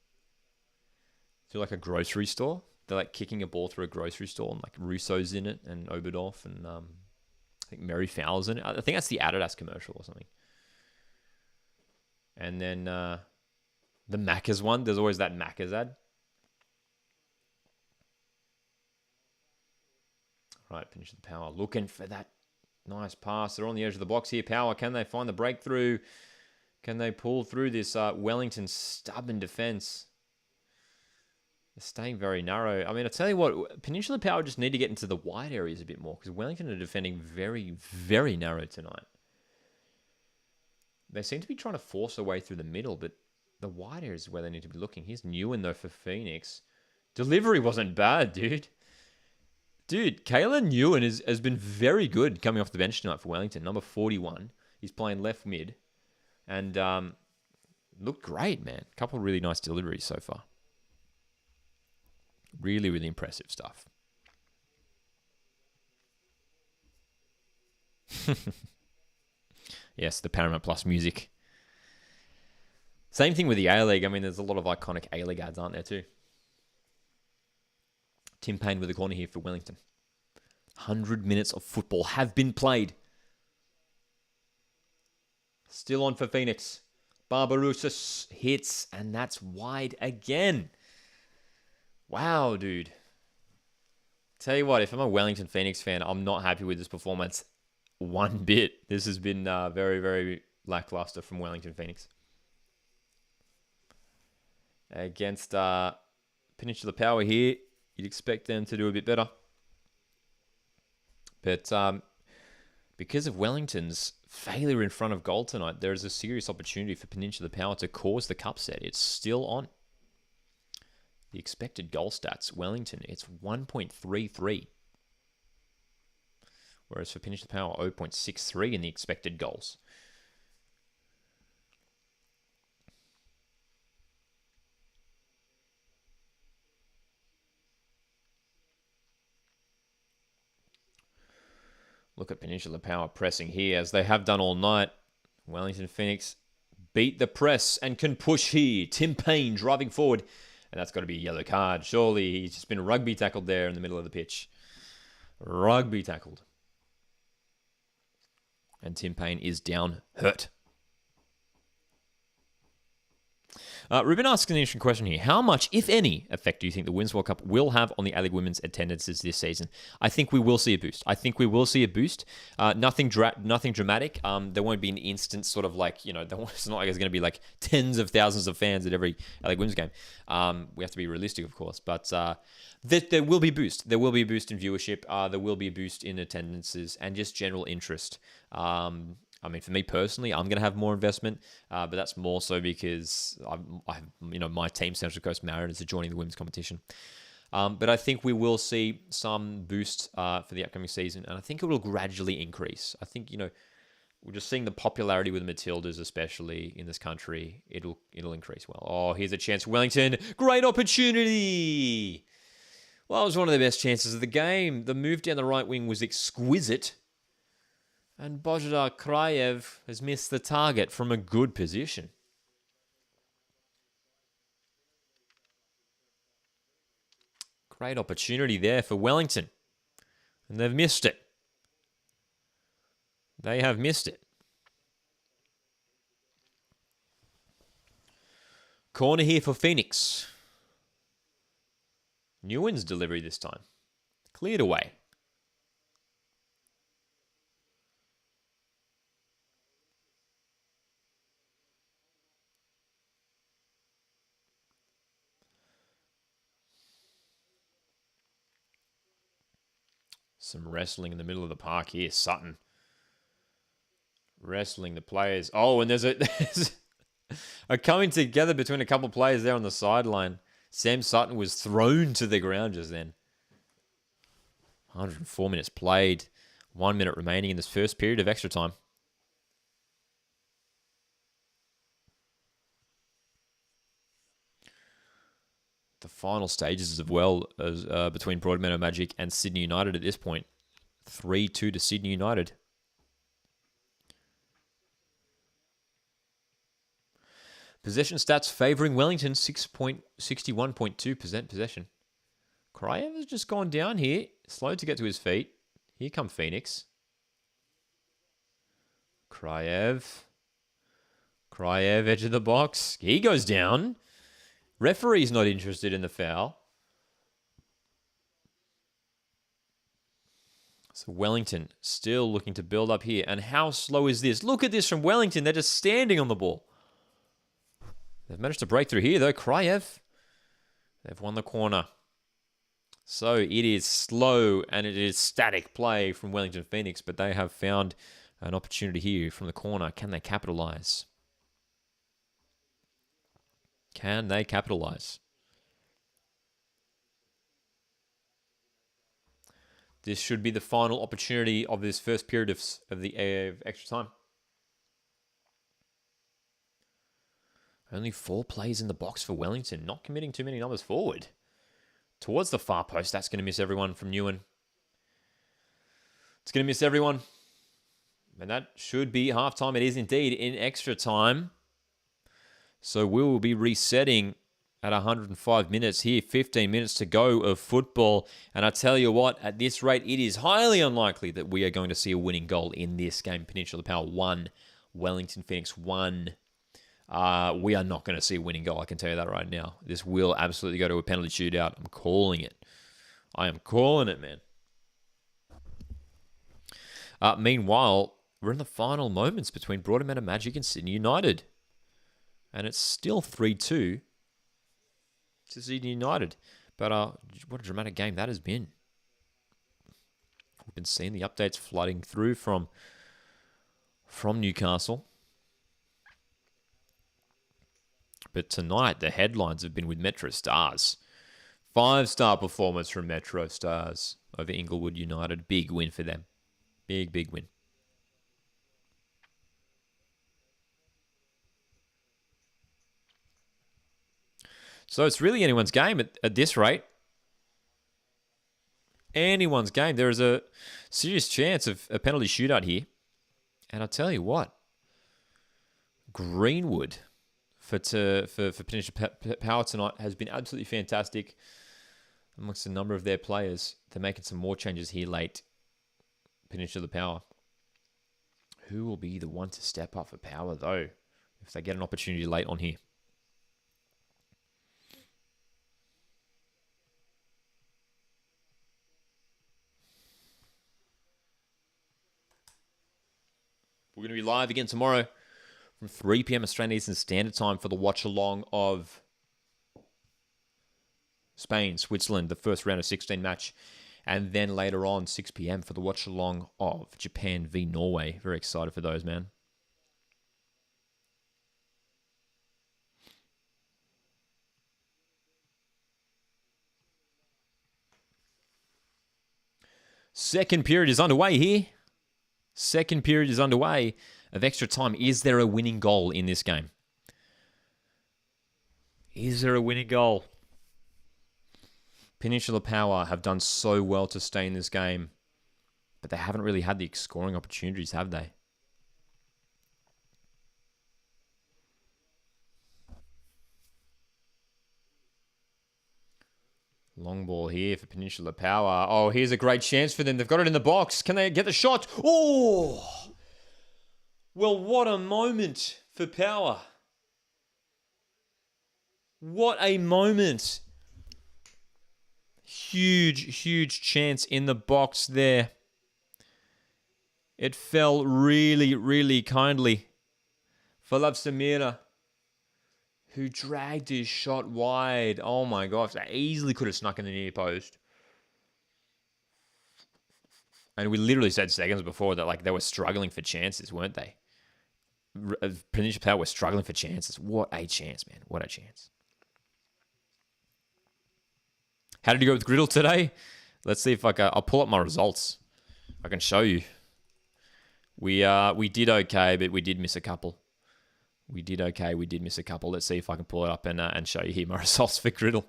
Through like a grocery store. They're like kicking a ball through a grocery store and like Russo's in it and Oberdorf and I think Mary Fowler's in it. I think that's the Adidas commercial or something. And then the Macca's one. There's always that Macca's ad. Right, Peninsula Power looking for that nice pass. They're on the edge of the box here. Power, can they find the breakthrough? Can they pull through this Wellington stubborn defence? They're staying very narrow. I mean, I tell you what, Peninsula Power just need to get into the wide areas a bit more because Wellington are defending very, very narrow tonight. They seem to be trying to force their way through the middle, but the wide areas is where they need to be looking. Here's Newen, though, for Phoenix. Delivery wasn't bad, dude. Dude, Kayla Newen has been very good coming off the bench tonight for Wellington. Number 41. He's playing left mid. And looked great, man. A couple of really nice deliveries so far. Really, really impressive stuff. Yes, the Paramount Plus music. Same thing with the A-League. I mean, there's a lot of iconic A-League ads, aren't there, too? Tim Payne with a corner here for Wellington. 100 minutes of football have been played. Still on for Phoenix. Barbarouses hits, and that's wide again. Wow, dude. Tell you what, if I'm a Wellington Phoenix fan, I'm not happy with this performance one bit. This has been very, very lackluster from Wellington Phoenix. Against Peninsula Power here, you'd expect them to do a bit better. But because of Wellington's failure in front of goal tonight, there is a serious opportunity for Peninsula Power to cause the cup set. It's still on. The expected goal stats, Wellington, it's 1.33. Whereas for Peninsula Power, 0.63 in the expected goals. Look at Peninsula Power pressing here, as they have done all night. Wellington Phoenix beat the press and can push here. Tim Payne driving forward. And that's got to be a yellow card. Surely he's just been rugby tackled there in the middle of the pitch. Rugby tackled. And Tim Payne is down hurt. Ruben asks an interesting question here. How much, if any, effect do you think the Women's World Cup will have on the A-League women's attendances this season? I think we will see a boost. Nothing dramatic. There won't be an instant sort of like, it's not like there's going to be like tens of thousands of fans at every A-League women's game. We have to be realistic, of course. But there will be a boost. There will be a boost in viewership. There will be a boost in attendances and just general interest. For me personally, I'm going to have more investment, but that's more so because my team, Central Coast Mariners, are joining the women's competition. But I think we will see some boost for the upcoming season, and I think it will gradually increase. I think, we're just seeing the popularity with the Matildas, especially in this country. It'll increase well. Oh, here's a chance for Wellington. Great opportunity! Well, it was one of the best chances of the game. The move down the right wing was exquisite. And Božidar Krajev has missed the target from a good position. Great opportunity there for Wellington. And they've missed it. They have missed it. Corner here for Phoenix. Nguyen's delivery this time. Cleared away. Some wrestling in the middle of the park here. Sutton. Wrestling the players. Oh, and there's a coming together between a couple of players there on the sideline. Sam Sutton was thrown to the ground just then. 104 minutes played. 1 minute remaining in this first period of extra time. The final stages as well as between Broadmeadow Magic and Sydney United at this point. 3-2 to Sydney United. Possession stats favouring Wellington, 61.2% possession. Krajev has just gone down here. Slow to get to his feet. Here come Phoenix. Krajev, edge of the box. He goes down. Referee's not interested in the foul. So Wellington still looking to build up here. And how slow is this? Look at this from Wellington. They're just standing on the ball. They've managed to break through here, though. Krajev, they've won the corner. So it is slow and it is static play from Wellington Phoenix, but they have found an opportunity here from the corner. Can they capitalise? Can they capitalise? This should be the final opportunity of this first period of the extra time. Only 4 plays in the box for Wellington, not committing too many numbers forward. Towards the far post, that's going to miss everyone from Nguyen. It's going to miss everyone. And that should be halftime. It is indeed in extra time. So we will be resetting at 105 minutes here. 15 minutes to go of football. And I tell you what, at this rate, it is highly unlikely that we are going to see a winning goal in this game. Peninsula Power 1, Wellington Phoenix 1. We are not going to see a winning goal, I can tell you that right now. This will absolutely go to a penalty shootout. I'm calling it. I am calling it, man. Meanwhile, we're in the final moments between Broadmeadow Magic and Sydney United. And it's still 3-2 to Sydney United. But what a dramatic game that has been. We've been seeing the updates flooding through from Newcastle. But tonight, the headlines have been with Metro Stars. 5-star performance from Metro Stars over Inglewood United. Big win for them. Big, big win. So it's really anyone's game at this rate. Anyone's game. There is a serious chance of a penalty shootout here. And I'll tell you what. Greenwood for Peninsula Power tonight has been absolutely fantastic amongst a number of their players. They're making some more changes here late. Peninsula Power. Who will be the one to step up for Power, though, if they get an opportunity late on here? We're going to be live again tomorrow from 3 p.m. Australian Eastern Standard Time for the watch-along of Spain, Switzerland, the first round of 16 match. And then later on, 6 p.m. for the watch-along of Japan v Norway. Very excited for those, man. Second period is underway here. Second period is underway of extra time. Is there a winning goal in this game? Is there a winning goal? Peninsula Power have done so well to stay in this game, but they haven't really had the scoring opportunities, have they? Long ball here for Peninsula Power. Oh, here's a great chance for them. They've got it in the box. Can they get the shot? Oh! Well, what a moment for Power. What a moment. Huge, huge chance in the box there. It fell really, really kindly for Love Samira, who dragged his shot wide. Oh my gosh, that easily could have snuck in the near post. And we literally said seconds before that they were struggling for chances, weren't they? Peninsula Power were struggling for chances. What a chance, man. What a chance. How did you go with Griddle today? Let's see if I'll pull up my results. I can show you. We did okay, but we did miss a couple. We did okay. We did miss a couple. Let's see if I can pull it up and show you here my results for Griddle.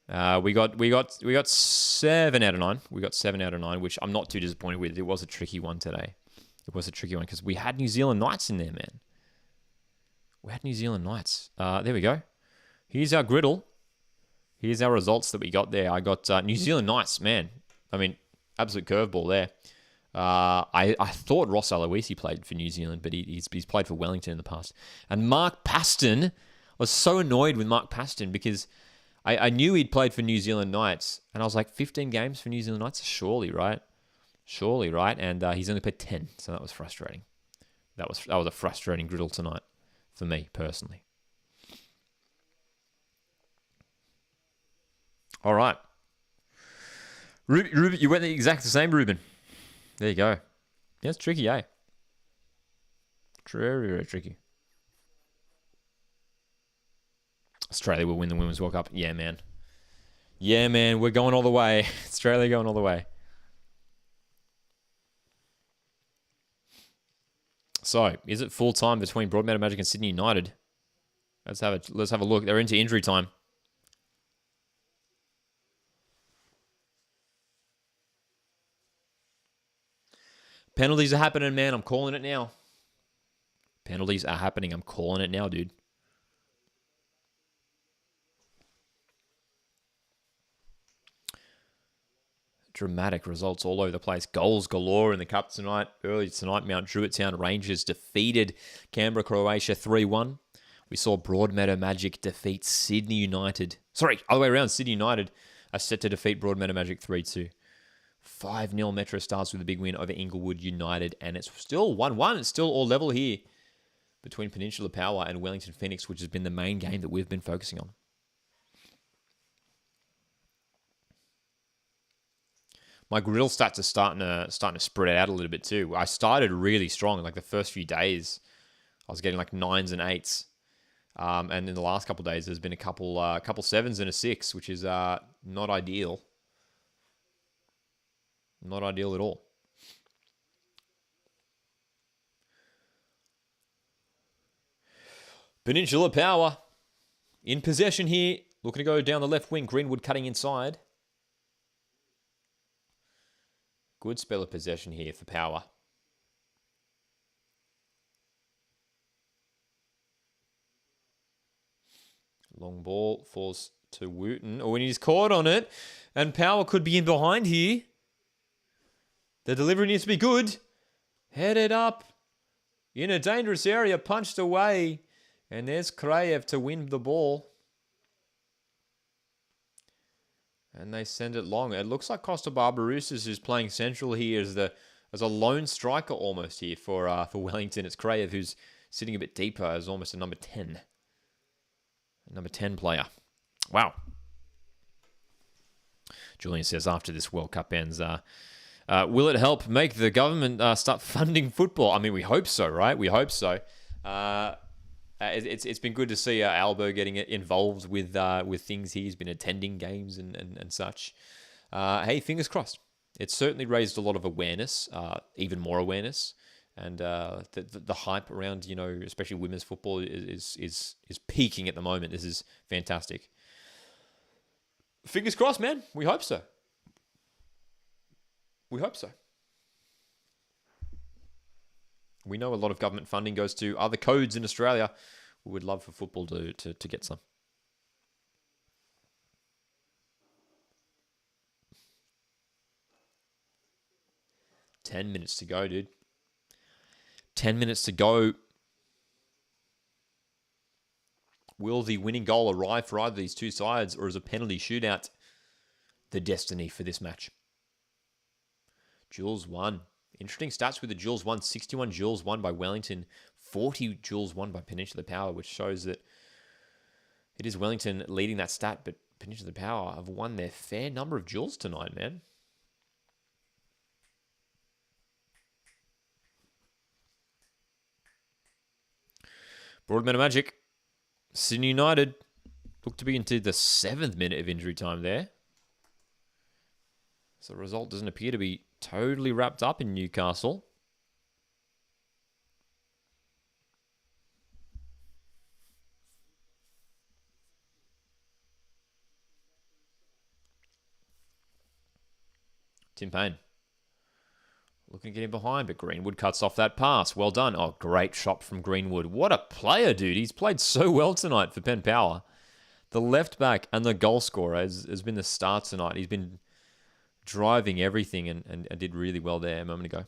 We got 7 out of 9. We got 7 out of 9, which I'm not too disappointed with. It was a tricky one today. It was a tricky one because we had New Zealand Knights in there, man. We had New Zealand Knights. There we go. Here's our Griddle. Here's our results that we got there. I got New Zealand Knights, man. I mean, absolute curveball there. I thought Ross Aloisi played for New Zealand, but he's played for Wellington in the past. And Mark Paston, I was so annoyed with Mark Paston because I knew he'd played for New Zealand Knights, and I was like, 15 games for New Zealand Knights? Surely, right? Surely, right? And he's only played 10, so that was frustrating. That was a frustrating Griddle tonight for me, personally. All right. Ruben, you went the exact same, Ruben. There you go. Yeah, it's tricky, eh? Very, very tricky. Australia will win the Women's World Cup. Yeah, man. Yeah, man. We're going all the way. Australia going all the way. So, is it full time between Broadmeadow Magic and Sydney United? Let's have a look. They're into injury time. Penalties are happening, man. I'm calling it now. Penalties are happening. I'm calling it now, dude. Dramatic results all over the place. Goals galore in the Cup tonight. Early tonight, Mount Druitt Town Rangers defeated Canberra, Croatia 3-1. We saw Broadmeadow Magic defeat Sydney United. Sorry, other way around. Sydney United are set to defeat Broadmeadow Magic 3-2. 5-0 Metro Stars with a big win over Inglewood United. And it's still 1-1. It's still all level here between Peninsula Power and Wellington Phoenix, which has been the main game that we've been focusing on. My griddle stats are starting to spread out a little bit too. I started really strong. Like the first few days, I was getting like 9s and 8s. And in the last couple of days, there's been a couple 7s and a 6, which is not ideal. Not ideal at all. Peninsula Power in possession here. Looking to go down the left wing. Greenwood cutting inside. Good spell of possession here for Power. Long ball falls to Wooten. Oh, and he's caught on it. And Power could be in behind here. The delivery needs to be good. Headed up. In a dangerous area. Punched away. And there's Kraev to win the ball. And they send it long. It looks like Costa Barbarouses is playing central here as a lone striker almost here for Wellington. It's Kraev who's sitting a bit deeper as almost a number 10. A number 10 player. Wow. Julian says after this World Cup ends, will it help make the government start funding football? I mean, we hope so, right? We hope so. It's been good to see Albo getting involved with things. He's been attending games and such. Hey, fingers crossed. It's certainly raised a lot of awareness, even more awareness, and the hype around especially women's football is peaking at the moment. This is fantastic. Fingers crossed, man. We hope so. We hope so. We know a lot of government funding goes to other codes in Australia. We would love for football to get some. $10 minutes to go, dude. 10 minutes to go. Will the winning goal arrive for either of these two sides, or is a penalty shootout the destiny for this match? Duels won. Interesting stats with the duels won. 61 duels won by Wellington. 40 duels won by Peninsula Power, which shows that it is Wellington leading that stat, but Peninsula Power have won their fair number of duels tonight, man. Broadmeadow Magic. Sydney United look to be into the 7th minute of injury time there. So the result doesn't appear to be totally wrapped up in Newcastle. Tim Payne looking to get him behind, but Greenwood cuts off that pass. Well done. Oh, great shot from Greenwood. What a player, dude. He's played so well tonight for Penn Power. The left back and the goal scorer has been the star tonight. He's been driving everything and did really well there a moment ago.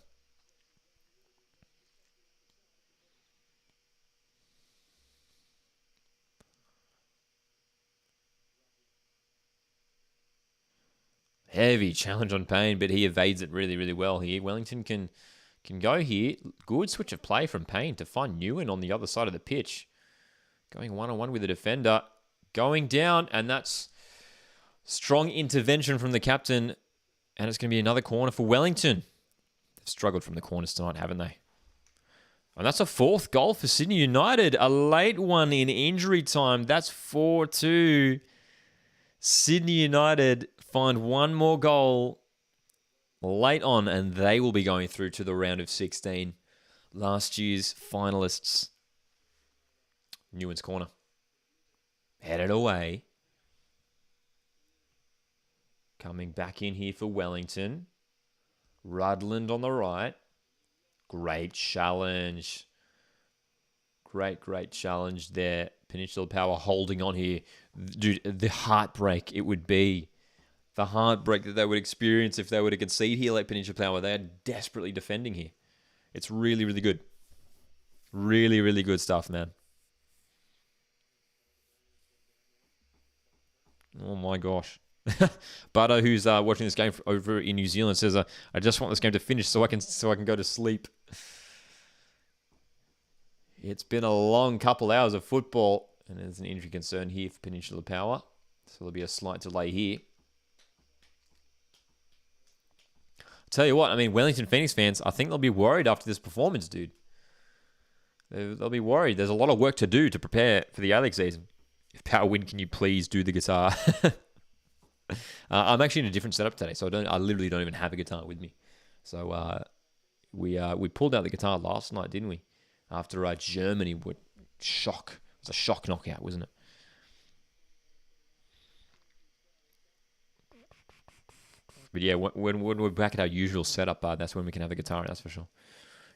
Heavy challenge on Payne, but he evades it really, really well here. Wellington can go here. Good switch of play from Payne to find Nguyen on the other side of the pitch. Going one-on-one with the defender. Going down, and that's strong intervention from the captain. And it's going to be another corner for Wellington. They've struggled from the corners tonight, haven't they? And that's a 4th goal for Sydney United. A late one in injury time. That's 4-2. Sydney United find one more goal late on, and they will be going through to the round of 16. Last year's finalists. Nguyen's corner. Headed away. Coming back in here for Wellington. Rudland on the right. Great challenge. Great challenge there. Peninsula Power holding on here. Dude, the heartbreak it would be. The heartbreak that they would experience if they were to concede here like Peninsula Power. They are desperately defending here. It's really, really good. Really, really good stuff, man. Oh my gosh. Butter, who's watching this game over in New Zealand, says, "I just want this game to finish so I can go to sleep." It's been a long couple hours of football, and there's an injury concern here for Peninsula Power, so there'll be a slight delay here. Tell you what, I mean, Wellington Phoenix fans, I think they'll be worried after this performance, dude. They'll be worried. There's a lot of work to do to prepare for the A-League season. If Power win, can you please do the guitar? I'm actually in a different setup today, so I literally don't even have a guitar with me. So we pulled out the guitar last night, didn't we? After Germany would shock. It was a shock knockout, wasn't it? But yeah, when we're back at our usual setup, that's when we can have a guitar, that's for sure.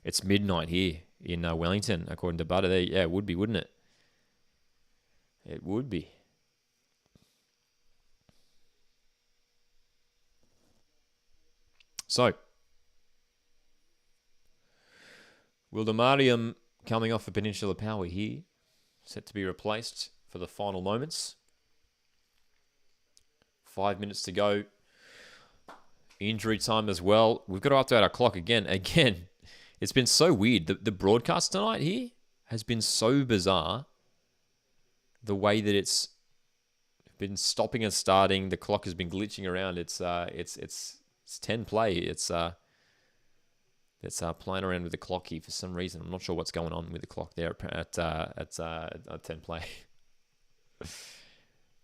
It's midnight here in Wellington, according to Butter. There, yeah, it would be, wouldn't it? It would be. So, Wildemariam coming off a Peninsula Power here, set to be replaced for the final moments. 5 minutes to go. Injury time as well. We've got to update our clock again. Again, it's been so weird. The broadcast tonight here has been so bizarre. The way that it's been stopping and starting, the clock has been glitching around. It's 10 play. It's playing around with the clock here for some reason. I'm not sure what's going on with the clock there at 10 play.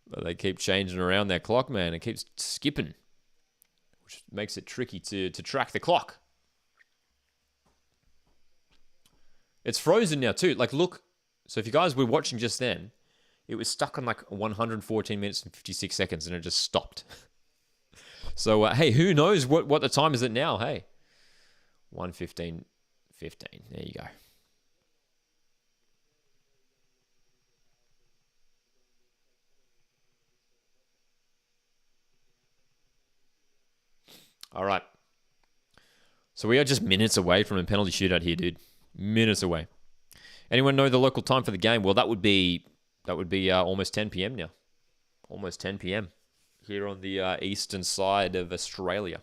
But they keep changing around their clock, man. It keeps skipping, which makes it tricky to track the clock. It's frozen now too. Like, look. So if you guys were watching just then, it was stuck on like 114 minutes and 56 seconds, and it just stopped. So, hey, who knows what the time is it now? Hey, 1:15:15. There you go. All right. So we are just minutes away from a penalty shootout here, dude. Minutes away. Anyone know the local time for the game? Well, that would be almost 10 p.m. now. Almost 10 p.m. here on the eastern side of Australia.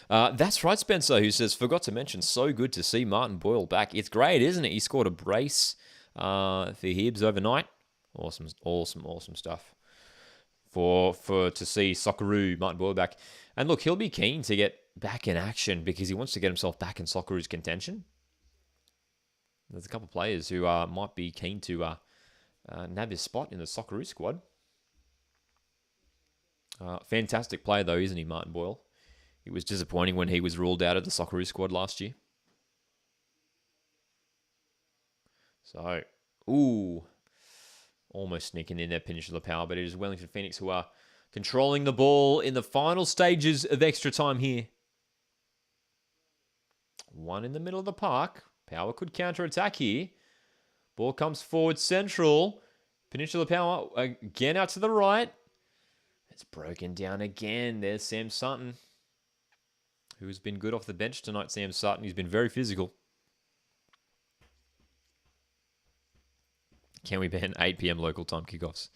That's right, Spencer, who says, forgot to mention, so good to see Martin Boyle back. It's great, isn't it? He scored a brace for Hibs overnight. Awesome stuff. For to see Socceroo, Martin Boyle back. And look, he'll be keen to get back in action because he wants to get himself back in Socceroo's contention. There's a couple of players who might be keen to nab his spot in the Socceroo squad. Fantastic player, though, isn't he, Martin Boyle? It was disappointing when he was ruled out of the Socceroo squad last year. So, almost sneaking in their Peninsula Power, but it is Wellington Phoenix who are controlling the ball in the final stages of extra time here. One in the middle of the park. Power could counter-attack here. Ball comes forward central. Peninsula Power again out to the right. It's broken down again. There's Sam Sutton, who's been good off the bench tonight. Sam Sutton, he's been very physical. Can we ban 8 p.m. local time kickoffs?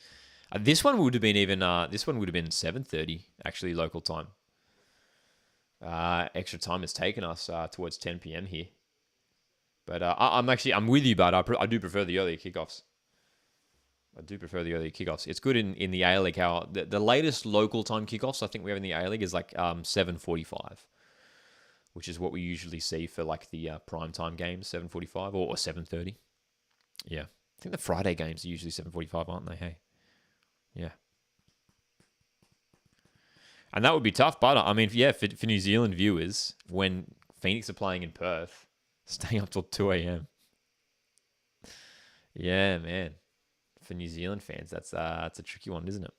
This one would have been 7:30 actually local time. Extra time has taken us towards 10 p.m. here. But I'm with you, bud. I do prefer the earlier kickoffs. It's good in the A-League how the latest local time kickoffs I think we have in the A-League is like 7:45, which is what we usually see for like the prime time games, 7:45 or 7:30. Yeah. I think the Friday games are usually 7:45, aren't they? Hey, yeah. And that would be tough, but I mean, yeah, for New Zealand viewers, when Phoenix are playing in Perth, staying up till 2 a.m. Yeah, man. For New Zealand fans, that's a tricky one, isn't it?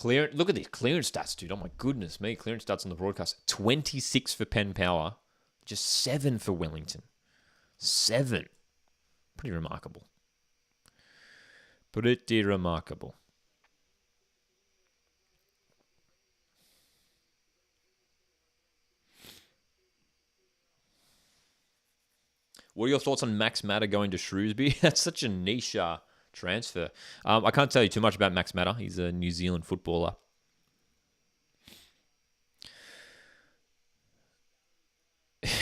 Look at these clearance stats, dude. Oh my goodness me. Clearance stats on the broadcast. 26 for Penn Power. Just 7 for Wellington. 7. Pretty remarkable. Pretty remarkable. What are your thoughts on Max Matter going to Shrewsbury? That's such a niche transfer. I can't tell you too much about Max Matter. He's a New Zealand footballer.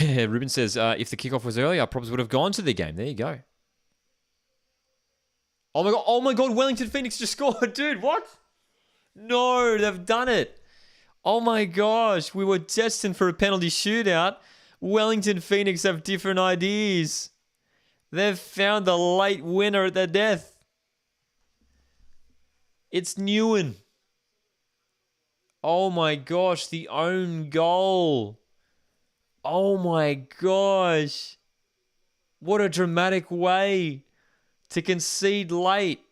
Ruben says, if the kickoff was earlier, I probably would have gone to the game. There you go. Oh my god, Wellington Phoenix just scored. Dude, what? No, they've done it. Oh my gosh, we were destined for a penalty shootout. Wellington Phoenix have different ideas. They've found the late winner at their death. It's Newen. Oh my gosh, the own goal. Oh my gosh. What a dramatic way to concede late.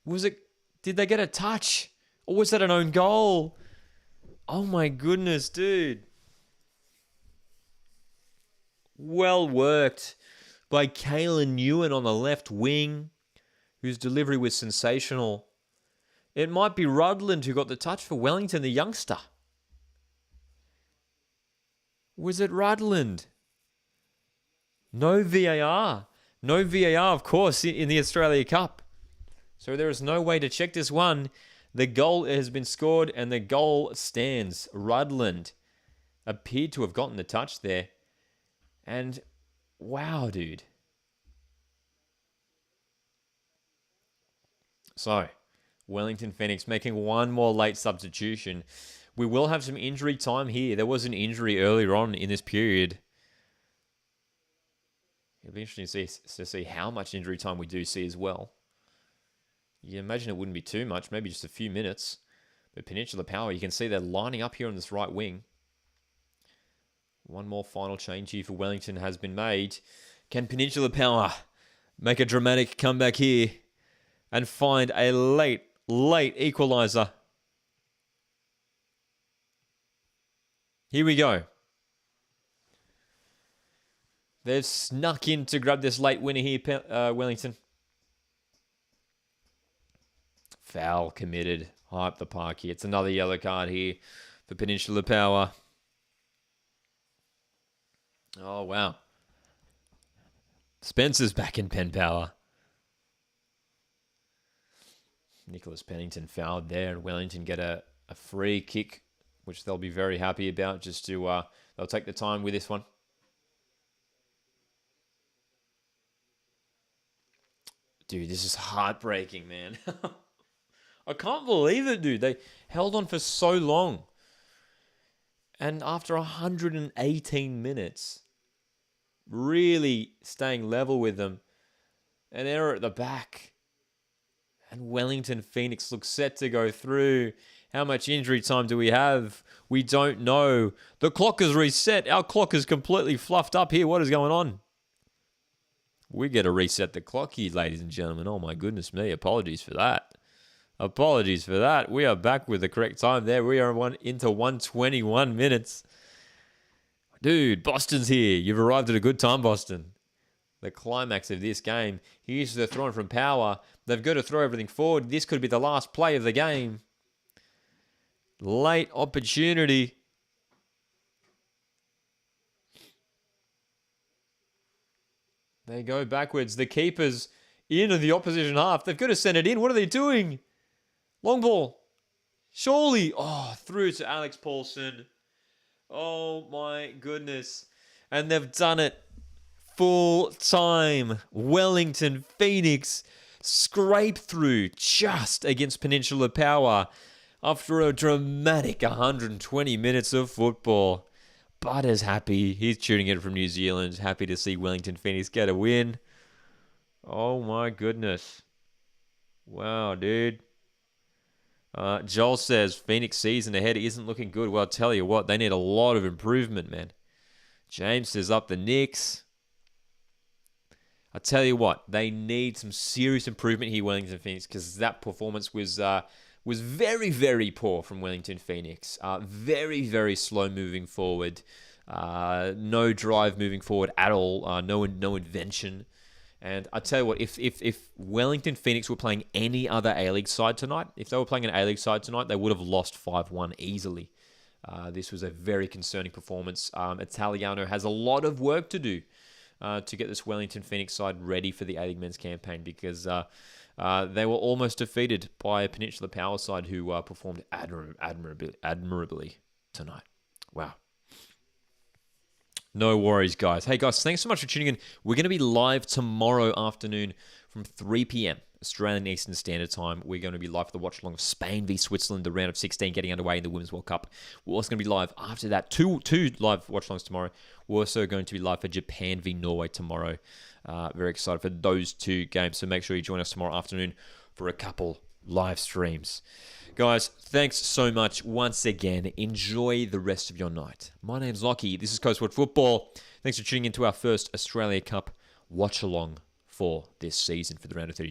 Did they get a touch? Or was that an own goal? Oh my goodness, dude. Well worked by Kalen Ewan on the left wing, whose delivery was sensational. It might be Rudland who got the touch for Wellington, the youngster. Was it Rudland? No VAR. No VAR, of course, in the Australia Cup. So there is no way to check this one. The goal has been scored and the goal stands. Rudland appeared to have gotten the touch there. And wow, dude. So, Wellington Phoenix making one more late substitution. We will have some injury time here. There was an injury earlier on in this period. It'll be interesting to see how much injury time we do see as well. You imagine it wouldn't be too much, maybe just a few minutes. But Peninsula Power, you can see they're lining up here on this right wing. One more final change here for Wellington has been made. Can Peninsula Power make a dramatic comeback here and find a late equaliser? Here we go. They've snuck in to grab this late winner here, Wellington. Foul committed. High up the park here. It's another yellow card here for Peninsula Power. Oh, wow. Spencer's back in Penn Power. Nicholas Pennington fouled there, and Wellington get a free kick, which they'll be very happy about. Just to they'll take the time with this one. Dude, this is heartbreaking, man. I can't believe it, dude. They held on for so long. And after 118 minutes, really staying level with them, an error at the back. And Wellington Phoenix looks set to go through. How much injury time do we have? We don't know. The clock is reset. Our clock is completely fluffed up here. What is going on? We got to reset the clock here, ladies and gentlemen. Oh, my goodness me. Apologies for that. Apologies for that. We are back with the correct time there. We are into 121 minutes. Dude, Boston's here. You've arrived at a good time, Boston. The climax of this game. Here's the throw from Power. They've got to throw everything forward. This could be the last play of the game. Late opportunity. They go backwards. The keeper's into the opposition half. They've got to send it in. What are they doing? Long ball. Surely. Oh, through to Alex Paulson. Oh, my goodness. And they've done it. Full time. Wellington Phoenix scrape through just against Peninsula Power after a dramatic 120 minutes of football. Butter's happy. He's tuning in from New Zealand. Happy to see Wellington Phoenix get a win. Oh my goodness. Wow, dude. Joel says Phoenix season ahead isn't looking good. Well, I'll tell you what, they need a lot of improvement, man. James says up the Knicks. I tell you what, they need some serious improvement here, Wellington Phoenix, because that performance was very, very poor from Wellington Phoenix. Very, very slow moving forward. No drive moving forward at all. No invention. And I tell you what, if Wellington Phoenix were playing any other A-League side tonight, if they were playing an A-League side tonight, they would have lost 5-1 easily. This was a very concerning performance. Italiano has a lot of work to do to get this Wellington Phoenix side ready for the A-League men's campaign, because they were almost defeated by a Peninsula Power side who performed admirably tonight. Wow. No worries, guys. Hey, guys, thanks so much for tuning in. We're going to be live tomorrow afternoon from 3 p.m. Australian Eastern Standard Time. We're going to be live for the watch-along of Spain v Switzerland, the round of 16 getting underway in the Women's World Cup. We're also going to be live after that. Two live watch-alongs tomorrow. We're also going to be live for Japan v Norway tomorrow. Very excited for those two games. So make sure you join us tomorrow afternoon for a couple live streams. Guys, thanks so much once again. Enjoy the rest of your night. My name's Lockie. This is Coastward Football. Thanks for tuning into our first Australia Cup watch-along for this season for the round of 32.